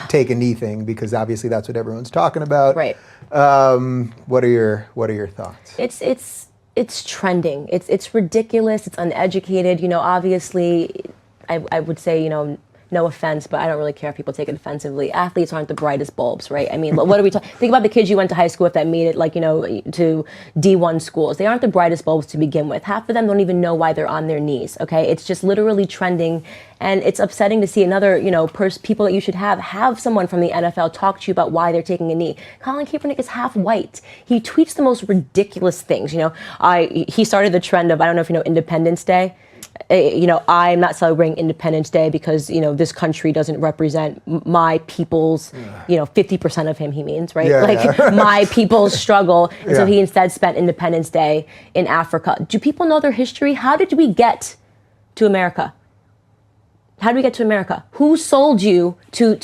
take a knee thing because obviously that's what everyone's talking about. Right. What are your thoughts? It's trending. It's ridiculous. It's uneducated. Obviously, I would say, no offense, but I don't really care if people take it offensively. Athletes aren't the brightest bulbs, right? I mean, what are we talking? Think about the kids you went to high school with that made it, to D1 schools. They aren't the brightest bulbs to begin with. Half of them don't even know why they're on their knees, okay? It's just literally trending, and it's upsetting to see another, people that you should have someone from the NFL talk to you about why they're taking a knee. Colin Kaepernick is half white. He tweets the most ridiculous things, He started the trend of, I don't know if you know Independence Day. I'm not celebrating Independence Day because, this country doesn't represent my people's, 50% of him, he means, right? Yeah. My people's struggle. And so he instead spent Independence Day in Africa. Do people know their history? How did we get to America? How did we get to America? Who sold you to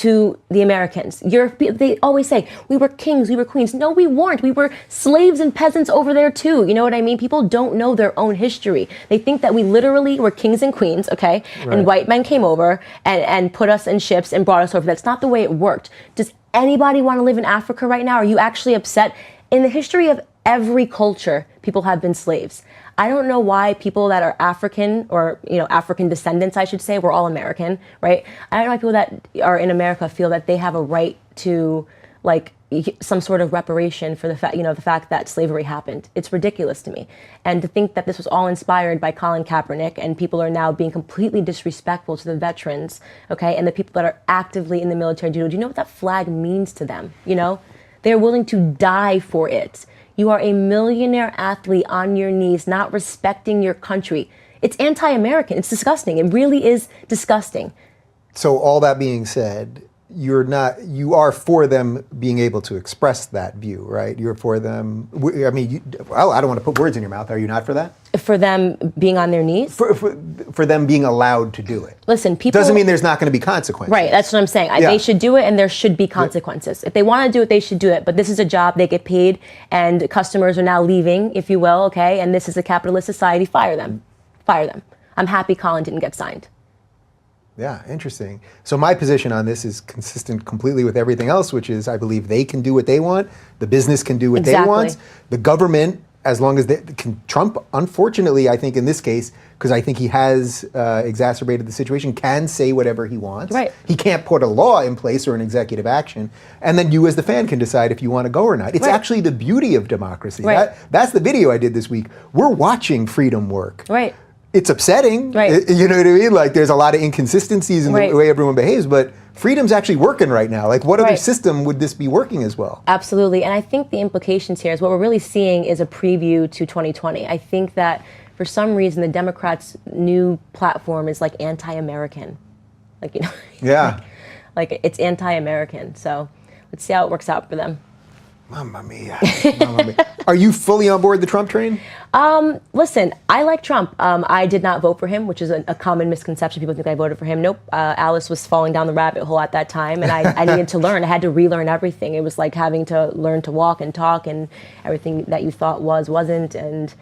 the Americans? They always say, we were kings, we were queens. No, we weren't. We were slaves and peasants over there too. You know what I mean? People don't know their own history. They think that we literally were kings and queens, okay? Right. And white men came over and put us in ships and brought us over. That's not the way it worked. Does anybody want to live in Africa right now? Are you actually upset? In the history of every culture, people have been slaves. I don't know why people that are African or, African descendants, I should say, we're all American, right? I don't know why people that are in America feel that they have a right to, some sort of reparation for the fact that slavery happened. It's ridiculous to me. And to think that this was all inspired by Colin Kaepernick and people are now being completely disrespectful to the veterans, okay? And the people that are actively in the military, do you know what that flag means to them, They're willing to die for it. You are a millionaire athlete on your knees, not respecting your country. It's anti-American. It's disgusting. It really is disgusting. So all that being said, you are for them being able to express that view, right? You're for them. I don't want to put words in your mouth. Are you not for that? For them being on their knees? For them being allowed to do it. Listen, people... Doesn't mean there's not going to be consequences. Right, that's what I'm saying. They should do it and there should be consequences. If they want to do it, they should do it. But this is a job, they get paid, and customers are now leaving, if you will, okay? And this is a capitalist society. Fire them. Fire them. I'm happy Colin didn't get signed. Yeah, interesting. So my position on this is consistent completely with everything else, which is I believe they can do what they want. The business can do what they want. The government, as long as they can, Trump, unfortunately, I think in this case, because I think he has exacerbated the situation, can say whatever he wants. Right. He can't put a law in place or an executive action. And then you as the fan can decide if you want to go or not. It's actually the beauty of democracy. Right. That's the video I did this week. We're watching freedom work. Right. It's upsetting, right? You know what I mean? There's a lot of inconsistencies in the way everyone behaves, but freedom's actually working right now. What other system would this be working as well? Absolutely, and I think the implications here is what we're really seeing is a preview to 2020. I think that for some reason the Democrats' new platform is anti-American, Yeah. Like, it's anti-American. So let's see how it works out for them. Mamma mia. Mamma mia. Are you fully on board the Trump train? Listen, I like Trump. I did not vote for him, which is a common misconception. People think I voted for him. Nope. Alice was falling down the rabbit hole at that time, and I needed to learn. I had to relearn everything. It was like having to learn to walk and talk, and everything that you thought wasn't. And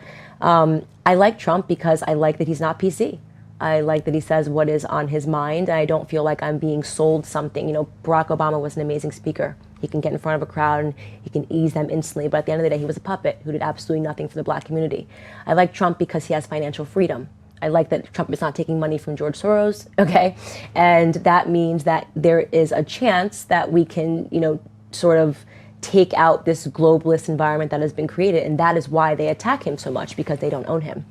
I like Trump because I like that he's not PC. I like that he says what is on his mind. I don't feel like I'm being sold something. You know, Barack Obama was an amazing speaker. He can get in front of a crowd and he can ease them instantly. But at the end of the day, he was a puppet who did absolutely nothing for the black community. I like Trump because he has financial freedom. I like that Trump is not taking money from George Soros, okay? And that means that there is a chance that we can, you know, sort of take out this globalist environment that has been created. And that is why they attack him so much, because they don't own him.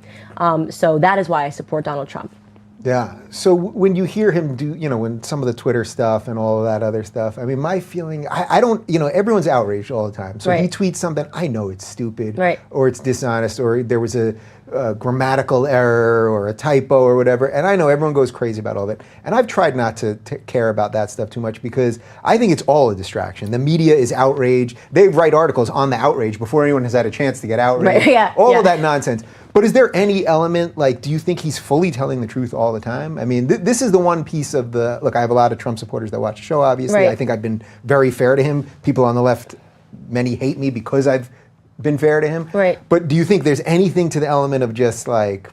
So that is why I support Donald Trump. Yeah. So when you hear him do, you know, when some of the Twitter stuff and all of that other stuff, I mean, my feeling, I don't, you know, everyone's outraged all the time. So right. he tweets something, I know it's stupid, right. or it's dishonest, or there was a grammatical error or a typo or whatever. And I know everyone goes crazy about all that. And I've tried not to care about that stuff too much, because I think it's all a distraction. The media is outraged. They write articles on the outrage before anyone has had a chance to get outraged. Right. Yeah. All of that nonsense. But is there any element, like, do you think he's fully telling the truth all the time? I mean, this is the one piece of the, look, I have a lot of Trump supporters that watch the show, obviously. Right. I think I've been very fair to him. People on the left, many hate me because I've been fair to him. Right. But do you think there's anything to the element of just like,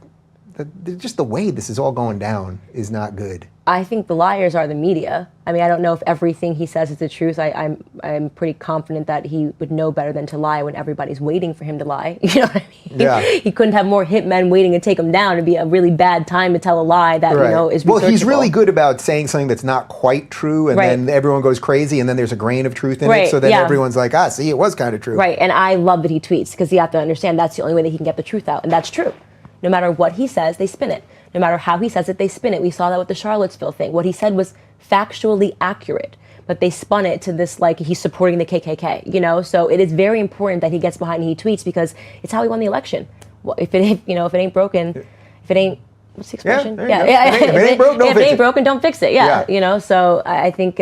just the way this is all going down is not good? I think the liars are the media. I mean, I don't know if everything he says is the truth. I'm pretty confident that he would know better than to lie when everybody's waiting for him to lie. You know what I mean? Yeah. He couldn't have more hitmen waiting to take him down. It'd be a really bad time to tell a lie that, right. you know, is researchable. Well, he's really good about saying something that's not quite true, and right. then everyone goes crazy, and then there's a grain of truth in right. it, so then yeah. everyone's like, see, it was kind of true. Right, and I love that he tweets, because you have to understand that's the only way that he can get the truth out, and that's true. No matter what he says, they spin it. No matter how he says it, they spin it. We saw that with the Charlottesville thing. What he said was factually accurate, but they spun it to this, like, he's supporting the KKK, you know? So it is very important that he gets behind and he tweets, because it's how he won the election. Well, if it ain't broken, if it ain't, what's the expression? If it ain't broken, don't fix it. Yeah. You know, so I think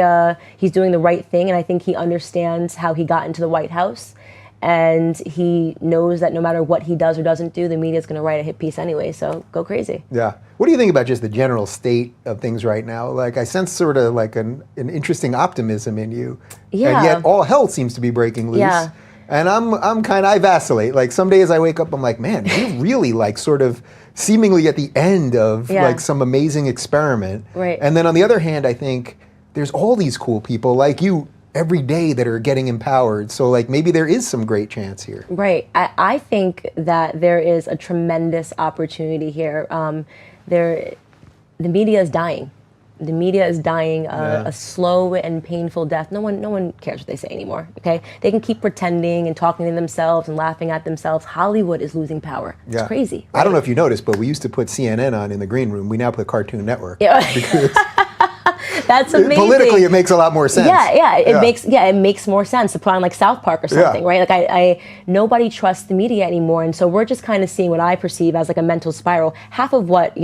he's doing the right thing, and I think he understands how he got into the White House. And he knows that no matter what he does or doesn't do, the media's going to write a hit piece anyway, so go crazy. Yeah. What do you think about just the general state of things right now? Like, I sense sort of like an interesting optimism in you. Yeah. And yet all hell seems to be breaking loose. Yeah. And I vacillate. Like, some days I wake up, I'm like, man, we're really like sort of seemingly at the end of like some amazing experiment. Right. And then on the other hand, I think there's all these cool people like you every day that are getting empowered. So like maybe there is some great chance here. Right. I think that there is a tremendous opportunity here. The media is dying. The media is dying a slow and painful death. No one cares what they say anymore, okay? They can keep pretending and talking to themselves and laughing at themselves. Hollywood is losing power. It's crazy. Right? I don't know if you noticed, but we used to put CNN on in the green room. We now put Cartoon Network. Yeah. Because that's amazing. Politically, it makes a lot more sense. It makes more sense to put on like South Park or something, right? Like nobody trusts the media anymore, and so we're just kind of seeing what I perceive as like a mental spiral. Half of what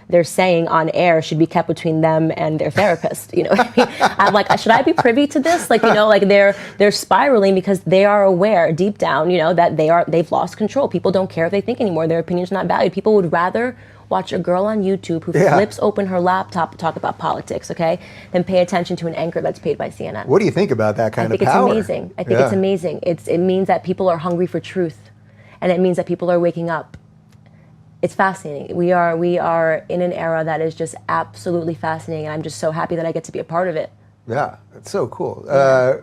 they're saying on air should be kept between them and their therapist. You know, what I mean? I'm like, should I be privy to this? Like, like they're spiraling because they are aware deep down, that they've lost control. People don't care if they think anymore. Their opinion's not valued. People would rather watch a girl on YouTube who flips open her laptop to talk about politics, okay, than pay attention to an anchor that's paid by CNN. What do you think about that kind of power? I think it's amazing. I think it's amazing. It means that people are hungry for truth, and it means that people are waking up. It's fascinating. We are in an era that is just absolutely fascinating, and I'm just so happy that I get to be a part of it. Yeah, it's so cool.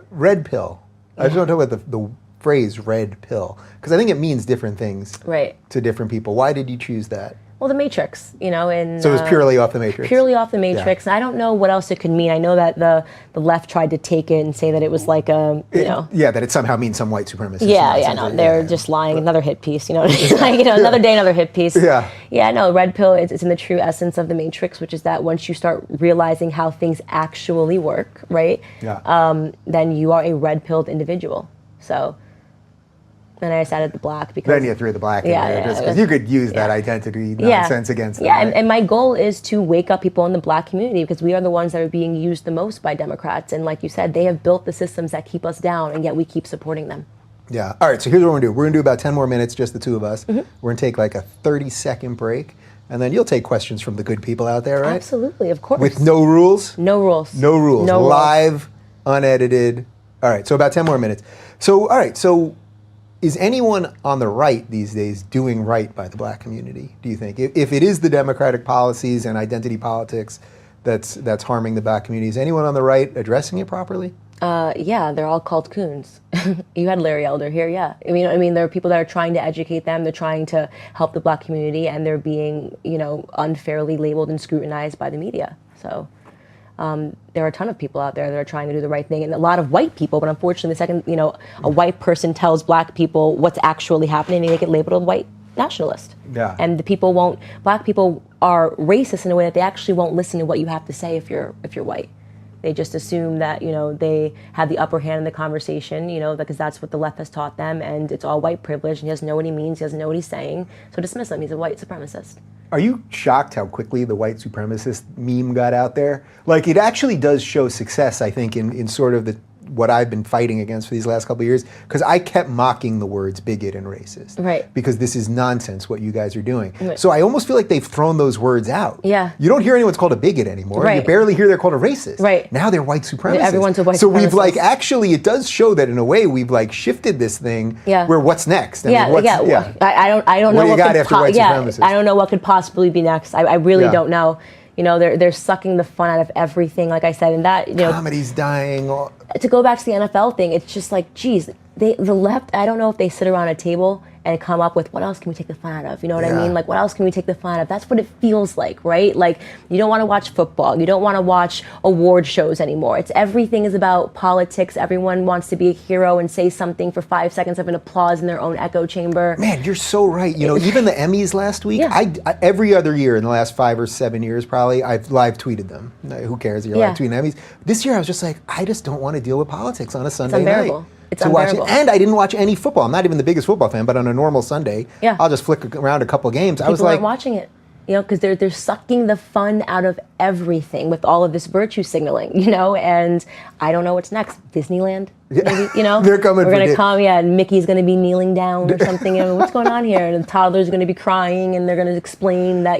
Red pill. I just want to talk about the phrase red pill, because I think it means different things to different people. Why did you choose that? Well, the Matrix, and so it was purely off the Matrix. Purely off the Matrix, and I don't know what else it could mean. I know that the left tried to take it and say that it was like that it somehow means some white supremacist. They're just lying. Another hit piece, another day, another hit piece. No, red pill. It's in the true essence of the Matrix, which is that once you start realizing how things actually work, right? Then you are a red pilled individual. So Then I just added the black because Then you threw the black in there just because you could use that identity nonsense against them. Yeah, right? and my goal is to wake up people in the black community because we are the ones that are being used the most by Democrats. And like you said, they have built the systems that keep us down, and yet we keep supporting them. Yeah. All right, so here's what we're going to do. We're going to do about 10 more minutes, just the two of us. We're going to take like a 30-second break, and then you'll take questions from the good people out there, right? Absolutely, of course. With no rules? No rules. No rules. No Live, unedited. All right, so about 10 more minutes. So, all right, so is anyone on the right these days doing right by the black community, do you think? If it is the Democratic policies and identity politics that's harming the black community, is anyone on the right addressing it properly? Yeah, they're all called coons. You had Larry Elder here, yeah. I mean, there are people that are trying to educate them. They're trying to help the black community, and they're being, unfairly labeled and scrutinized by the media. So there are a ton of people out there that are trying to do the right thing, and a lot of white people. But unfortunately, the second a white person tells black people what's actually happening, they get labeled a white nationalist. Yeah. And black people are racist in a way that they actually won't listen to what you have to say if you're white. They just assume that, they have the upper hand in the conversation, because that's what the left has taught them, and it's all white privilege, and he doesn't know what he means, he doesn't know what he's saying, so dismiss him, he's a white supremacist. Are you shocked how quickly the white supremacist meme got out there? Like, it actually does show success, I think, in sort of what I've been fighting against for these last couple of years, because I kept mocking the words bigot and racist. Right. Because this is nonsense what you guys are doing. Right. So I almost feel like they've thrown those words out. Yeah. You don't hear anyone's called a bigot anymore. Right. You barely hear they're called a racist. Right. Now they're white supremacists. Everyone's a white So we've supremacist. actually, it does show that in a way we've shifted this thing where what's next? I don't know what got after white supremacists? I don't know what could possibly be next. I really don't know. They're sucking the fun out of everything, like I said, and that, comedy's dying. To go back to the NFL thing, it's just like, geez, the left, I don't know if they sit around a table and come up with what else can we take the fun out of? You know what I mean? Like, what else can we take the fun out of? That's what it feels like, right? Like, you don't want to watch football. You don't want to watch award shows anymore. Everything is about politics. Everyone wants to be a hero and say something for 5 seconds of an applause in their own echo chamber. Man, you're so right. Even the Emmys last week, I every other year in the last 5 or 7 years probably, I've live tweeted them. Who cares? You're live tweeting Emmys. This year I was just like, I just don't want to deal with politics on a Sunday night. It's unbearable. And I didn't watch any football. I'm not even the biggest football fan, but on a normal Sunday, I'll just flick around a couple games. People aren't watching it, because they're sucking the fun out of everything with all of this virtue signaling, and I don't know what's next. Disneyland, maybe, They're coming. We're going to come, and Mickey's going to be kneeling down or something. What's going on here? And the toddler's going to be crying, and they're going to explain that,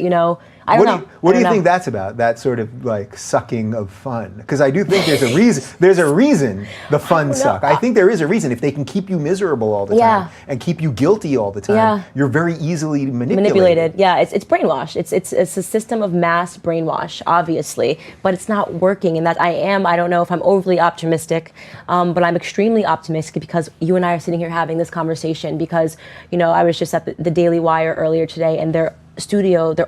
I don't know. What do you think that's about? That sort of sucking of fun? Because I do think there's a reason. There's a reason the fun suck. I think there is a reason. If they can keep you miserable all the time and keep you guilty all the time, you're very easily manipulated. Yeah, it's brainwash. It's a system of mass brainwash, obviously, but it's not working. And that I don't know if I'm overly optimistic, but I'm extremely optimistic because you and I are sitting here having this conversation. Because I was just at the Daily Wire earlier today, and their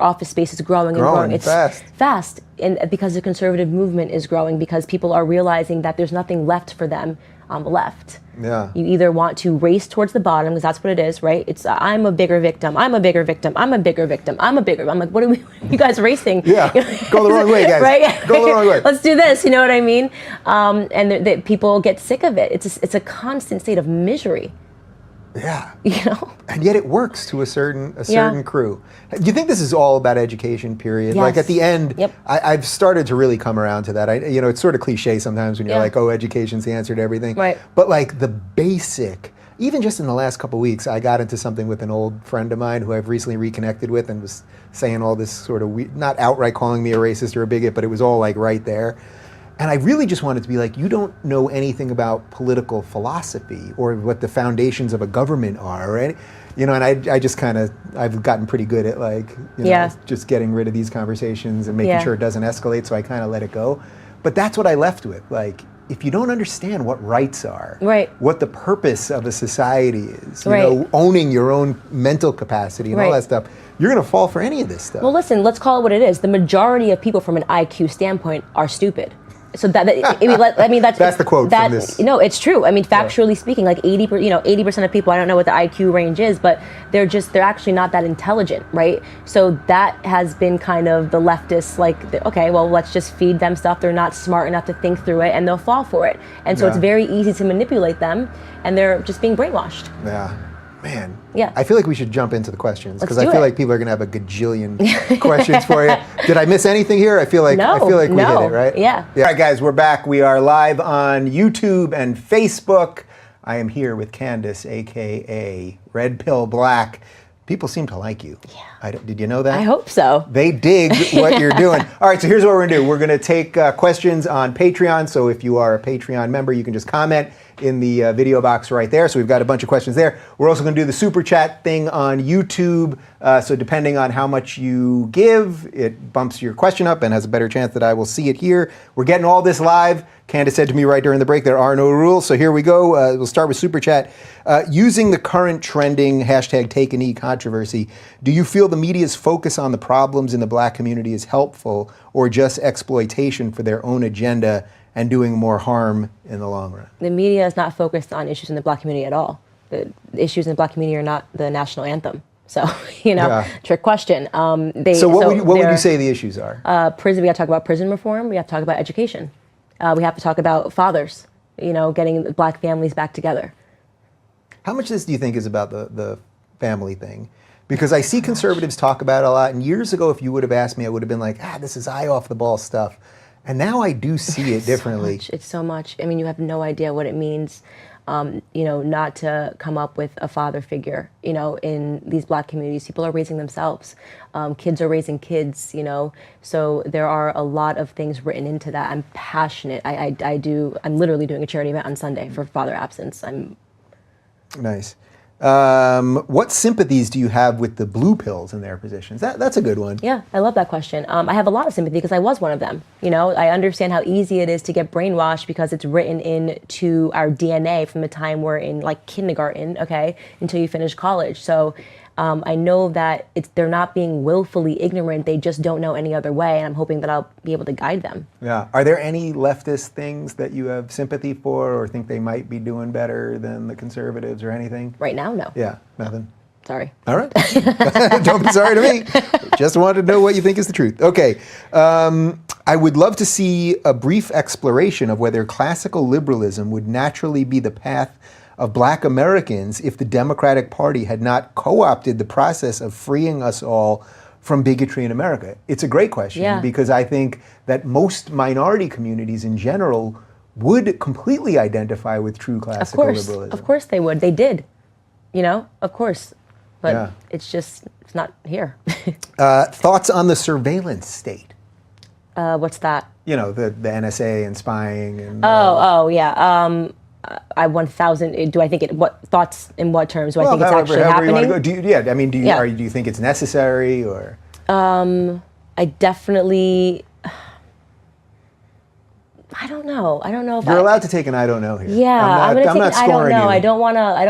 office space is growing and growing. It's fast. And because the conservative movement is growing, because people are realizing that there's nothing left for them on the left. Yeah. You either want to race towards the bottom, because that's what it is, right? It's I'm a bigger victim. I'm a bigger victim. I'm a bigger victim. I'm like, what are you guys racing? Yeah. Go the wrong way, guys. Right? Go the wrong way. Let's do this. You know what I mean? And people get sick of it. It's a constant state of misery. Yeah. And yet it works to a certain crew. Do you think this is all about education, period? Yes. Like at the end, I've started to really come around to that. It's sort of cliche sometimes when you're like, oh, education's the answer to everything. Right. But the basic, even just in the last couple of weeks, I got into something with an old friend of mine who I've recently reconnected with and was saying all this sort of, not outright calling me a racist or a bigot, but it was all right there. And I really just wanted to be like, you don't know anything about political philosophy or what the foundations of a government are, right? And I just I've gotten pretty good at just getting rid of these conversations and making sure it doesn't escalate, so I kind of let it go. But that's what I left with. If you don't understand what rights are, what the purpose of a society is, owning your own mental capacity and all that stuff, you're going to fall for any of this stuff. Well, listen, let's call it what it is. The majority of people from an IQ standpoint are stupid. So that's the quote from this. No, it's true. I mean, factually speaking, 80% of people, I don't know what the IQ range is, but they're actually not that intelligent, right? So that has been kind of the leftists, okay, well, let's just feed them stuff. They're not smart enough to think through it, and they'll fall for it. And so it's very easy to manipulate them, and they're just being brainwashed. Yeah. Man, Yeah. I feel like we should jump into the questions because I do feel it. like people are going to have a gajillion questions for you. Did I miss anything here? I feel like No, we hit no. it, right? Yeah. All right, guys, we're back. We are live on YouTube and Facebook. I am here with Candace, aka Red Pill Black. People seem to like you. Yeah. Did you know that? I hope so. They dig what you're doing. All right, so here's what we're gonna do. We're gonna take questions on Patreon. So if you are a Patreon member, you can just comment in the video box right there. So we've got a bunch of questions there. We're also gonna do the super chat thing on YouTube. So depending on how much you give, it bumps your question up and has a better chance that I will see it here. We're getting all this live. Candace said to me right during the break, there are no rules. So here we go. We'll start with super chat. Using the current trending hashtag take a knee controversy, do you feel the media's focus on the problems in the black community is helpful or just exploitation for their own agenda and doing more harm in the long run? The media is not focused on issues in the black community at all. The issues in the black community are not the national anthem. So, trick question. So what would you say the issues are? Prison. We got to talk about prison reform. We have to talk about education. We have to talk about fathers, getting the black families back together. How much of this do you think is about the family thing? Because I see conservatives talk about it a lot, and years ago, if you would have asked me, I would have been like, this is eye off the ball stuff. And now I do see it differently. It's so much. I mean, you have no idea what it means, not to come up with a father figure, in these black communities. People are raising themselves. Kids are raising kids, So there are a lot of things written into that. I'm passionate. I'm literally doing a charity event on Sunday for father absence. Nice. What sympathies do you have with the blue pills and their positions? That's a good one. Yeah, I love that question. I have a lot of sympathy because I was one of them. I understand how easy it is to get brainwashed because it's written into our DNA from the time we're in like kindergarten, okay, until you finish college. So I know that they're not being willfully ignorant. They just don't know any other way, and I'm hoping that I'll be able to guide them. Yeah. Are there any leftist things that you have sympathy for or think they might be doing better than the conservatives or anything? Right now, no. Yeah, nothing. Sorry. All right. Don't be sorry to me. Just wanted to know what you think is the truth. Okay. I would love to see a brief exploration of whether classical liberalism would naturally be the path of black Americans if the Democratic Party had not co-opted the process of freeing us all from bigotry in America. It's a great question because I think that most minority communities in general would completely identify with true classical liberalism. Of course they would. They did. Of course. But it's not here. Thoughts on the surveillance state? What's that? The NSA and spying and yeah. I 1,000. Do I think what thoughts in what terms? Do I think it's actually happening? You want to go. Do you think it's necessary or? I definitely. I don't know. If you're allowed to take an I don't know here. Yeah, I'm going to take an I don't know. You. I don't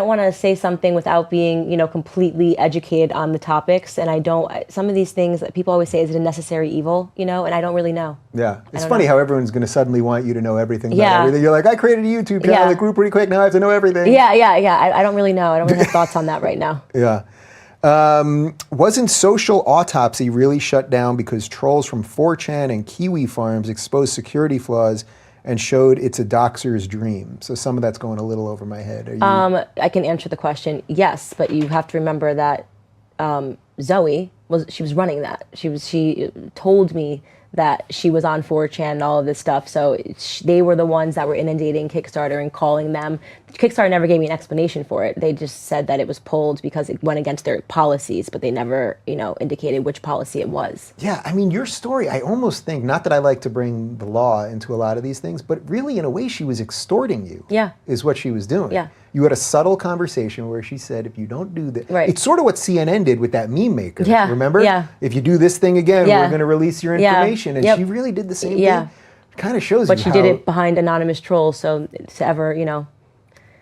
want to say something without being, completely educated on the topics. And some of these things that people always say, is it a necessary evil, and I don't really know. Yeah. It's funny how everyone's going to suddenly want you to know everything about everything. You're like, I created a YouTube channel that grew pretty quick. Now I have to know everything. Yeah. I don't really know. I don't really have thoughts on that right now. Yeah. Wasn't Social Autopsy really shut down because trolls from 4chan and Kiwi Farms exposed security flaws and showed it's a doxer's dream? So some of that's going a little over my head. I can answer the question, yes, but you have to remember that Zoe was running that. She told me that she was on 4chan and all of this stuff. So they were the ones that were inundating Kickstarter and calling them. Kickstarter never gave me an explanation for it. They just said that it was pulled because it went against their policies, but they never, indicated which policy it was. Yeah, I mean, your story, I almost think, not that I like to bring the law into a lot of these things, but really in a way she was extorting you. Yeah. Is what she was doing. Yeah. You had a subtle conversation where she said, if you don't do this, right. It's sort of what CNN did with that meme maker. Yeah. Remember? Yeah. If you do this thing again, we're going to release your information. And yep. she really did the same thing. It kind of shows but you she did it behind anonymous trolls, so to ever,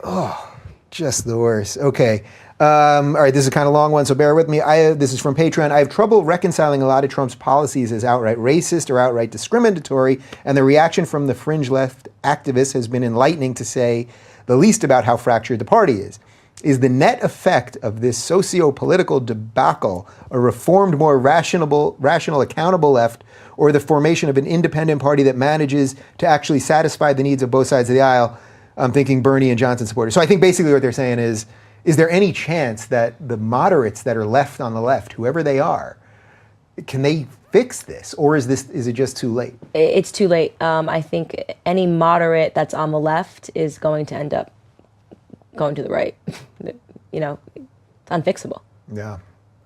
Oh, just the worst. Okay. All right, this is a kind of long one, so bear with me. This is from Patreon. I have trouble reconciling a lot of Trump's policies as outright racist or outright discriminatory, and the reaction from the fringe left activists has been enlightening, to say the least, about how fractured the party is. Is the net effect of this socio-political debacle a reformed, more rational, accountable left, or the formation of an independent party that manages to actually satisfy the needs of both sides of the aisle? I'm thinking Bernie and Johnson supporters. So I think basically what they're saying is, is there any chance that the moderates that are left on the left, whoever they are, can they fix this, or is it just too late? It's too late. I think any moderate that's on the left is going to end up going to the right. It's unfixable. Yeah.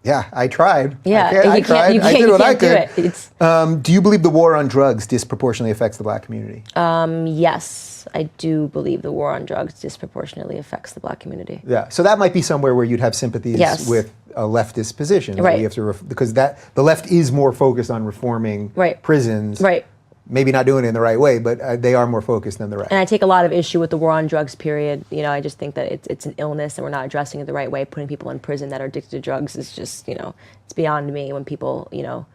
Yeah, I tried. Yeah, I tried. I did what I could. It's, do you believe the war on drugs disproportionately affects the black community? yes, I do believe the war on drugs disproportionately affects the black community. Yeah, so that might be somewhere where you'd have sympathies with a leftist position. Right. You have to because the left is more focused on reforming prisons. Right. Maybe not doing it in the right way, but they are more focused than the right. And I take a lot of issue with the war on drugs, period. I just think that it's an illness and we're not addressing it the right way. Putting people in prison that are addicted to drugs is just, it's beyond me when people,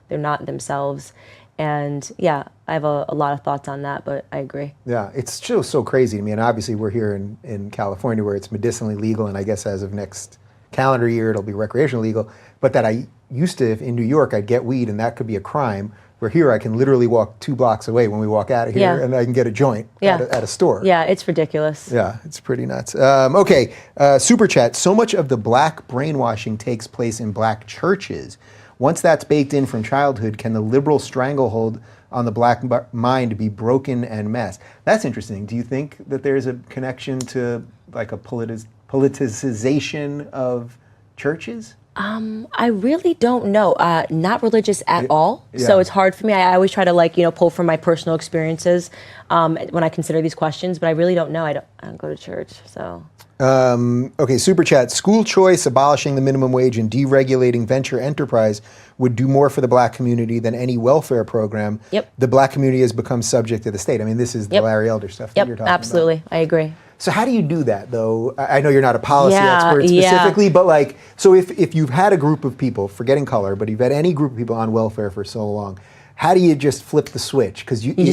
they're not themselves. And yeah, I have a lot of thoughts on that, but I agree. Yeah, it's still so crazy to me. And obviously we're here in California where it's medicinally legal, and I guess as of next calendar year it'll be recreationally legal. But that I used to, in New York, I'd get weed and that could be a crime. Where here I can literally walk 2 blocks away when we walk out of here, and I can get a joint at a store. Yeah, it's ridiculous. Yeah, it's pretty nuts. Okay, super chat. So much of the black brainwashing takes place in black churches. Once that's baked in from childhood, can the liberal stranglehold on the black mind be broken en masse? That's interesting. Do you think that there's a connection to like a politicization of churches? I really don't know. Not religious at all. Yeah. So it's hard for me. I always try to pull from my personal experiences when I consider these questions, but I really don't know. I don't go to church, so. Okay, super chat. School choice, abolishing the minimum wage, and deregulating venture enterprise would do more for the black community than any welfare program. Yep. The black community has become subject to the state. I mean, this is the Larry Elder stuff that you're talking absolutely. about. I agree. So how do you do that, though? I know you're not a policy expert specifically, but so if you've had a group of people, forgetting color, but you've had any group of people on welfare for so long, how do you just flip the switch? Because you do it.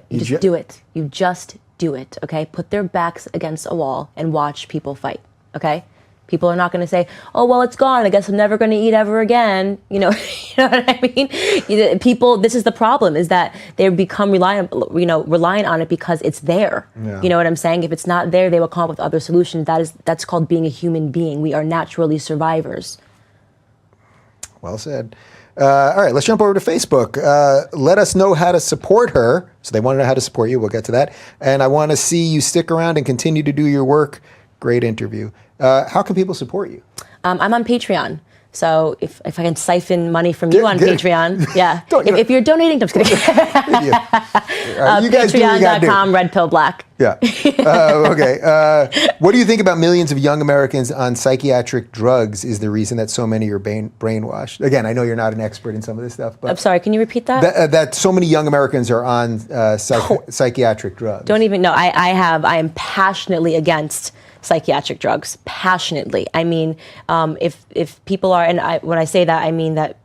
You just do it. You just do it. Okay, put their backs against a wall and watch people fight. Okay. People are not going to say, "Oh, well, it's gone. I guess I'm never going to eat ever again." You know what I mean? People. This is the problem: is that they become reliant on it because it's there. Yeah. You know what I'm saying? If it's not there, they will come up with other solutions. That's called being a human being. We are naturally survivors. Well said. All right, let's jump over to Facebook. Let us know how to support her. So they want to know how to support you. We'll get to that. And I want to see you stick around and continue to do your work. Great interview. How can people support you? I'm on Patreon. So if I can siphon money from you on Patreon, yeah. If you're donating, I'm just kidding. Patreon.com, Red Pill Black. Yeah. Okay. What do you think about millions of young Americans on psychiatric drugs is the reason that so many are brainwashed? Again, I know you're not an expert in some of this stuff, but... I'm sorry, can you repeat that? That so many young Americans are on psychiatric drugs. Don't even know. I am passionately against psychiatric drugs, passionately. I mean, if people are, and when I say that, I mean that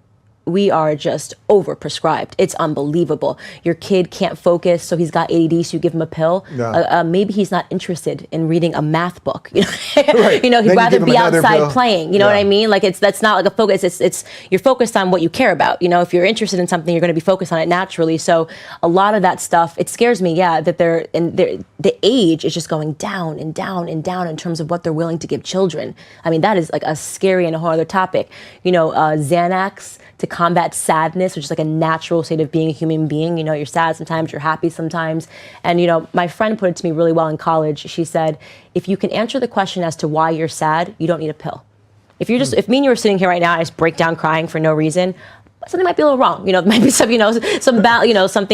we are just overprescribed. It's unbelievable. Your kid can't focus, so he's got ADD, so you give him a pill. No. Maybe he's not interested in reading a math book. Right. He'd rather be outside playing. You know what I mean? Like that's not like a focus. It's you're focused on what you care about. If you're interested in something, you're going to be focused on it naturally. So a lot of that stuff, it scares me. Yeah, that the age is just going down and down and down in terms of what they're willing to give children. I mean, that is like a scary and a whole other topic. Xanax to combat sadness, which is like a natural state of being a human being. You're sad sometimes, you're happy sometimes. And, my friend put it to me really well in college. She said, if you can answer the question as to why you're sad, you don't need a pill. If me and you were sitting here right now, and I just break down crying for no reason, something might be a little wrong. There might be something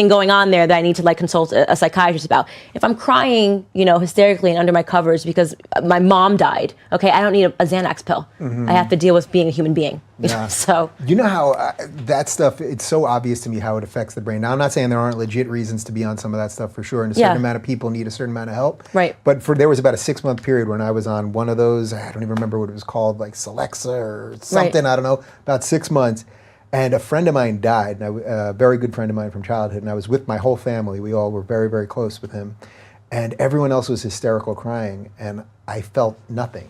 going on there that I need to consult a psychiatrist about. If I'm crying, hysterically and under my covers because my mom died, okay, I don't need a Xanax pill. Mm-hmm. I have to deal with being a human being. Yeah. So how that stuff, it's so obvious to me how it affects the brain. Now, I'm not saying there aren't legit reasons to be on some of that stuff for sure, and a certain amount of people need a certain amount of help. Right. But there was about a 6-month period when I was on one of those, I don't even remember what it was called, like Celexa or something, I don't know, about 6 months. And a friend of mine died, and a very good friend of mine from childhood, and I was with my whole family. We all were very, very close with him. And everyone else was hysterical crying, and I felt nothing.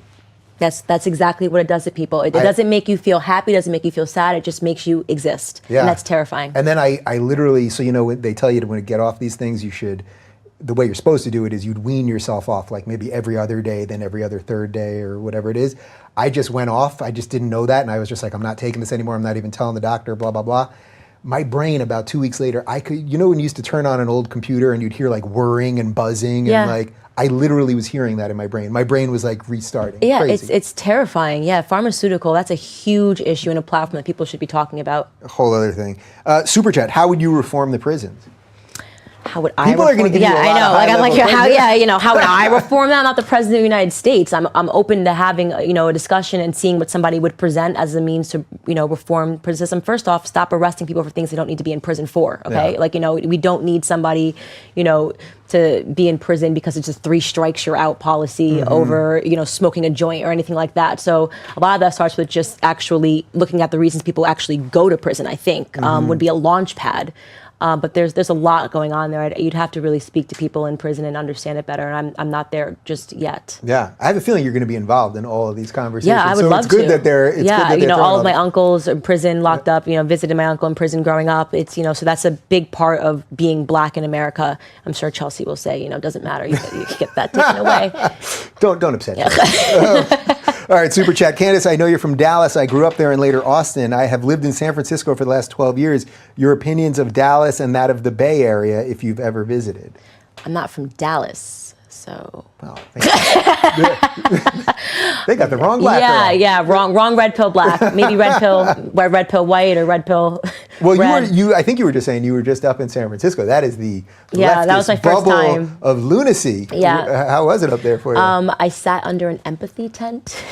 That's exactly what it does to people. It doesn't make you feel happy, it doesn't make you feel sad, it just makes you exist. Yeah. And that's terrifying. And then I literally, so they tell you to when to get off these things, you should the way you're supposed to do it is you'd wean yourself off like maybe every other day, then every other third day or whatever it is. I just went off. I just didn't know that. And I was just like, I'm not taking this anymore. I'm not even telling the doctor, blah, blah, blah. My brain about 2 weeks later, I could, you know, when you used to turn on an old computer and you'd hear like whirring and buzzing and like, I literally was hearing that in my brain. My brain was like restarting. Yeah, Crazy. it's terrifying. Yeah, pharmaceutical, that's a huge issue and a platform that people should be talking about. A whole other thing. Super chat, how would you reform the prisons? How would I People reform? are going to give you a lot I know. of Like I'm like, high-level how? things. Yeah, you know, how would I reform that? I'm not the president of the United States. I'm open to having a discussion and seeing what somebody would present as a means to reform prison system. First off, stop arresting people for things they don't need to be in prison for. Okay, like we don't need somebody to be in prison because it's just 3 strikes you're out policy over smoking a joint or anything like that. So a lot of that starts with just actually looking at the reasons people actually go to prison. I think would be a launch pad. But there's a lot going on there. You'd have to really speak to people in prison and understand it better. And I'm not there just yet. Yeah, I have a feeling you're going to be involved in all of these conversations. Yeah, I would love to. So it's good that they're. It's good that they're all of my uncles are in prison, locked up. Visited my uncle in prison growing up. It's so that's a big part of being black in America. I'm sure Chelsea will say, it doesn't matter. You can get that taken away. Don't upset me. All right, super chat. Candace, I know you're from Dallas. I grew up there and later Austin. I have lived in San Francisco for the last 12 years. Your opinions of Dallas and that of the Bay Area, if you've ever visited. I'm not from Dallas, so. Well, they got the wrong black girl. Yeah, wrong red pill black. Maybe red pill white or red pill Well, red. I think you were just saying you were just up in San Francisco. That is the that was my first bubble time of lunacy. Yeah. How was it up there for you? I sat under an empathy tent.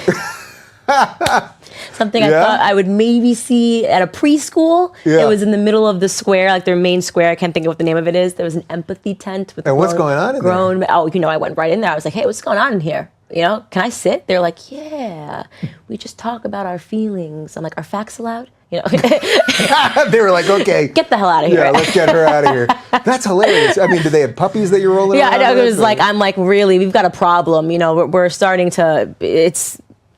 Something I thought I would maybe see at a preschool. Yeah. It was in the middle of the square, like their main square. I can't think of what the name of it is. There was an empathy tent with what's going on in there? Oh, I went right in there. I was like, hey, what's going on in here? Can I sit? They're like, yeah, we just talk about our feelings. I'm like, are facts allowed? They were like, okay. Get the hell out of here. Yeah, let's get her out of here. That's hilarious. I mean, do they have puppies that you're rolling around? Yeah, it was like, I'm like, really, we've got a problem. We're starting to,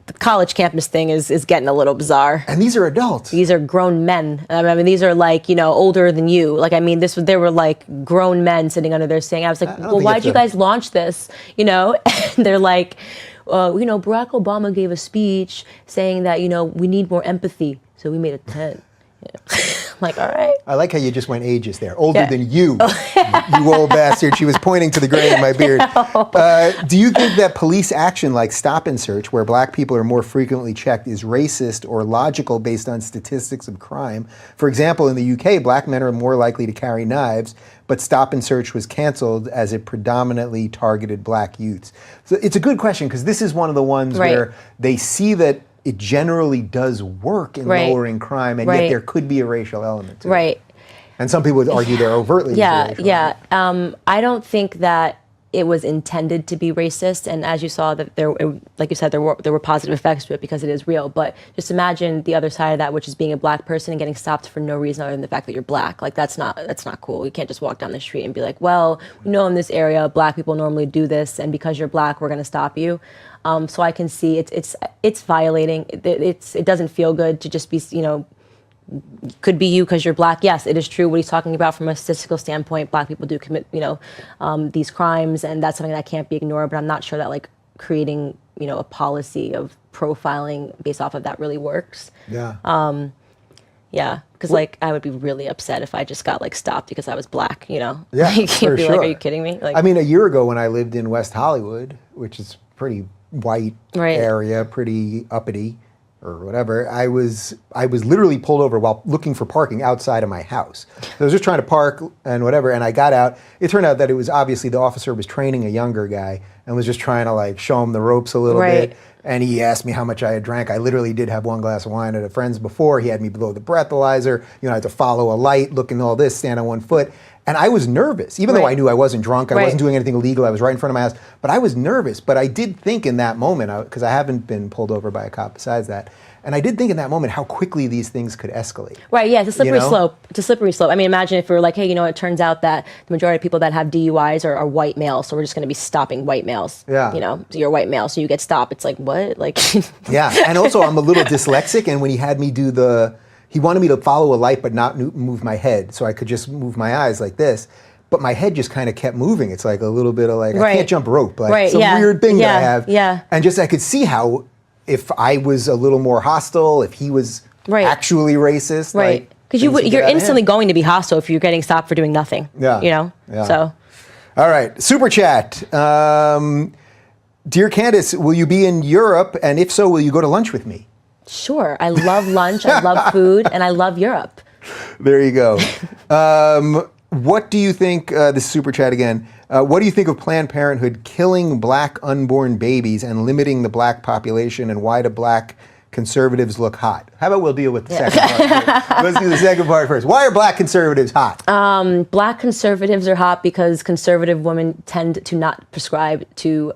the college campus thing is getting a little bizarre. And these are adults. These are grown men. I mean, these are like, older than you. Like, I mean, they were like grown men sitting under there saying, I was like, well, why'd you guys launch this? And they're like, Barack Obama gave a speech saying that, we need more empathy. So we made a tent. I'm like, all right. I like how you just went ages there. Older than you, you old bastard. She was pointing to the gray in my beard. Do you think that police action like stop and search, where black people are more frequently checked, is racist or logical based on statistics of crime? For example, in the UK, black men are more likely to carry knives, but stop and search was canceled as it predominantly targeted black youths. So it's a good question because this is one of the ones where they see that it generally does work in lowering crime, and yet there could be a racial element to it. And some people would argue they're overtly racial. I don't think that it was intended to be racist, and as you saw, that like you said, there were positive effects to it because it is real. But just imagine the other side of that, which is being a black person and getting stopped for no reason other than the fact that you're black. Like that's not cool. You can't just walk down the street and be like, well, we know in this area black people normally do this, and because you're black, we're going to stop you. So I can see it's violating. It doesn't feel good to just be could be you because you're black. Yes, it is true what he's talking about from a statistical standpoint. Black people do commit these crimes, and that's something that can't be ignored. But I'm not sure that like creating a policy of profiling based off of that really works. Yeah. Yeah, because like I would be really upset if I just got like stopped because I was black. Yeah, you can't be sure. like, are you kidding me? Like, I mean, a year ago when I lived in West Hollywood, which is pretty white area, pretty uppity or whatever, I was literally pulled over while looking for parking outside of my house. So I was just trying to park and whatever, and I got out. It turned out that it was obviously the officer was training a younger guy and was just trying to like show him the ropes a little bit. And he asked me how much I had drank. I literally did have one glass of wine at a friend's before. He had me blow the breathalyzer. I had to follow a light, look and all this, stand on one foot. And I was nervous, even though I knew I wasn't drunk, I wasn't doing anything illegal, I was right in front of my house. But I was nervous. But I did think in that moment, because I haven't been pulled over by a cop besides that, and I did think in that moment how quickly these things could escalate. Right, yeah, it's a slippery slope. It's a slippery slope. I mean, imagine if we were like, hey, it turns out that the majority of people that have DUIs are white males, so we're just going to be stopping white males. Yeah. So you're a white male, so you get stopped. It's like, what? Like. Yeah, and also I'm a little dyslexic, and when he had me do he wanted me to follow a light but not move my head, so I could just move my eyes like this. but my head just kind of kept moving. It's like a little bit of like, I Right. can't jump rope, like Right, some yeah. weird thing that I Yeah, have. yeah. And just I could see how if I was a little more hostile, if he was Right. actually racist, Right. like, Because things would get you're out of instantly hand. going to be hostile if you're getting stopped for doing nothing. Yeah. You know? Yeah. So. All right, super chat. Dear Candace, will you be in Europe? And if so, will you go to lunch with me? Sure. I love lunch, I love food, and I love Europe. There you go. What do you think, this is super chat again, what do you think of Planned Parenthood killing black unborn babies and limiting the black population, and why do black conservatives look hot? How about we'll deal with the second part first? Let's do the second part first. Why are black conservatives hot? Black conservatives are hot because conservative women tend to not prescribe to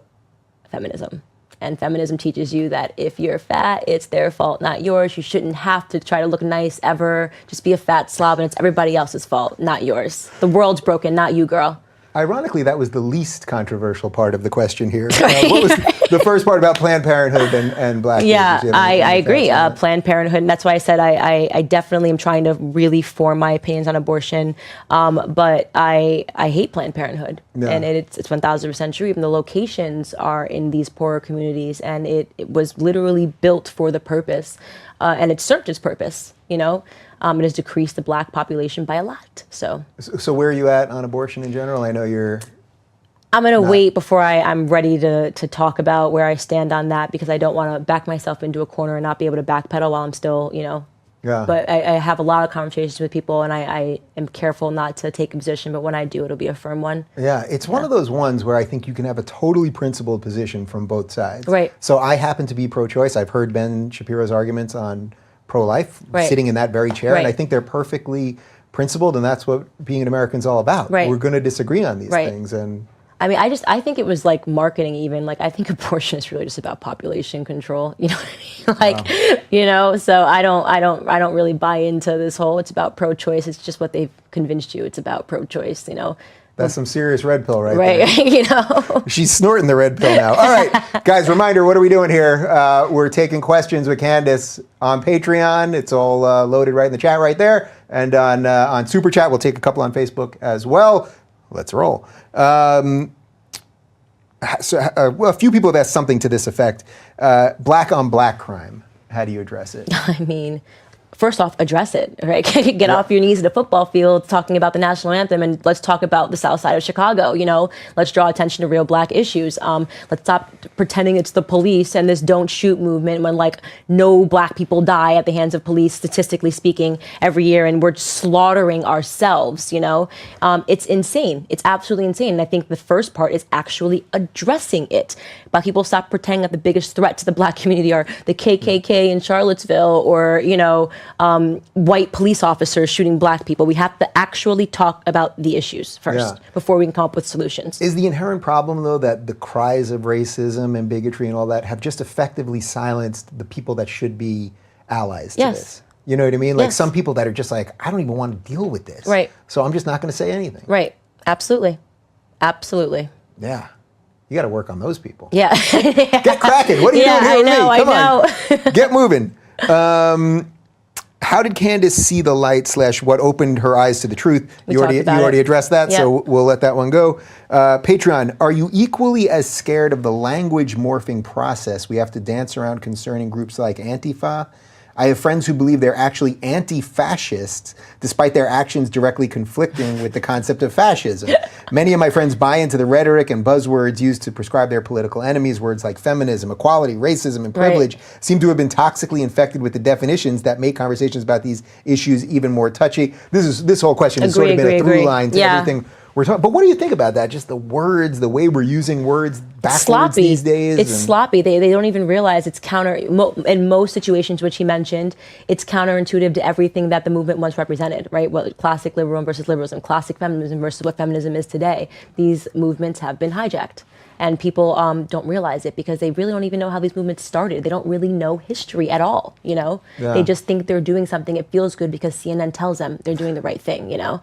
feminism. And feminism teaches you that if you're fat, it's their fault, not yours. You shouldn't have to try to look nice ever. Just be a fat slob and it's everybody else's fault, not yours. The world's broken, not you, girl. Ironically, that was the least controversial part of the question here. What was the first part about Planned Parenthood and black Yeah, babies? I agree. Planned Parenthood, and that's why I said I definitely am trying to really form my opinions on abortion. But I hate Planned Parenthood, Yeah. and it's 1,000% true. Even the locations are in these poorer communities, and it was literally built for the purpose, and it served its purpose. You know, it has decreased the black population by a lot. So where are you at on abortion in general? I know you're... I'm going to wait before I'm ready to talk about where I stand on that, because I don't want to back myself into a corner and not be able to backpedal while I'm still, you know. Yeah. But I have a lot of conversations with people, and I am careful not to take a position, but when I do, it'll be a firm one. Yeah, it's one of those ones where I think you can have a totally principled position from both sides. Right. So I happen to be pro-choice. I've heard Ben Shapiro's arguments on pro-life, Right. sitting in that very chair, and Right. I think they're perfectly principled, and that's what being an American is all about. Right. We're going to disagree on these Right. things, and I mean, I think it was like marketing even. Like, I think abortion is really just about population control. You know what I mean? Like, you know, so I don't really buy into this whole, it's about pro-choice. It's just what they've convinced you. It's about pro-choice, you know. that's some serious red pill right Right, there. you know. She's snorting the red pill now. All right, guys, reminder, what are we doing here? We're taking questions with Candace on Patreon. It's all loaded right in the chat right there. And on Super Chat, we'll take a couple on Facebook as well. Let's roll. Well, a few people have asked something to this effect. Black on black crime. How do you address it? I mean, first off, address it, right? Get off your knees at a football field talking about the national anthem, and let's talk about the South Side of Chicago, you know? Let's draw attention to real black issues. Let's stop pretending it's the police and this don't shoot movement when, like, no black people die at the hands of police, statistically speaking, every year, and we're slaughtering ourselves, you know? It's insane. It's absolutely insane. And I think the first part is actually addressing it. Black people stop pretending that the biggest threat to the black community are the KKK in Charlottesville, or, you know, white police officers shooting black people. We have to actually talk about the issues first before we can come up with solutions. Is the inherent problem, though, that the cries of racism and bigotry and all that have just effectively silenced the people that should be allies to this? You know what I mean? Like Yes. some people that are just like, I don't even want to deal with this. Right. So I'm just not going to say anything. Right. Absolutely. Absolutely. Yeah. You got to work on those people. Yeah. Get cracking. What are you doing here with me? Come on. Get moving. How did Candace see the light / what opened her eyes to the truth? You already addressed that, so we'll let that one go. Patreon, are you equally as scared of the language morphing process we have to dance around concerning groups like Antifa? I have friends who believe they're actually anti-fascists, despite their actions directly conflicting with the concept of fascism. Many of my friends buy into the rhetoric and buzzwords used to prescribe their political enemies. Words like feminism, equality, racism, and privilege seem to have been toxically infected with the definitions that make conversations about these issues even more touchy. This whole question has sort of been a through line to everything we're talking. But what do you think about that? Just the words, the way we're using words backwards these days? It's sloppy. They don't even realize it's in most situations, which he mentioned, it's counterintuitive to everything that the movement once represented, right? What classic liberalism versus liberalism, classic feminism versus what feminism is today. These movements have been hijacked. And people don't realize it because they really don't even know how these movements started. They don't really know history at all, you know? Yeah. They just think they're doing something. It feels good because CNN tells them they're doing the right thing, you know?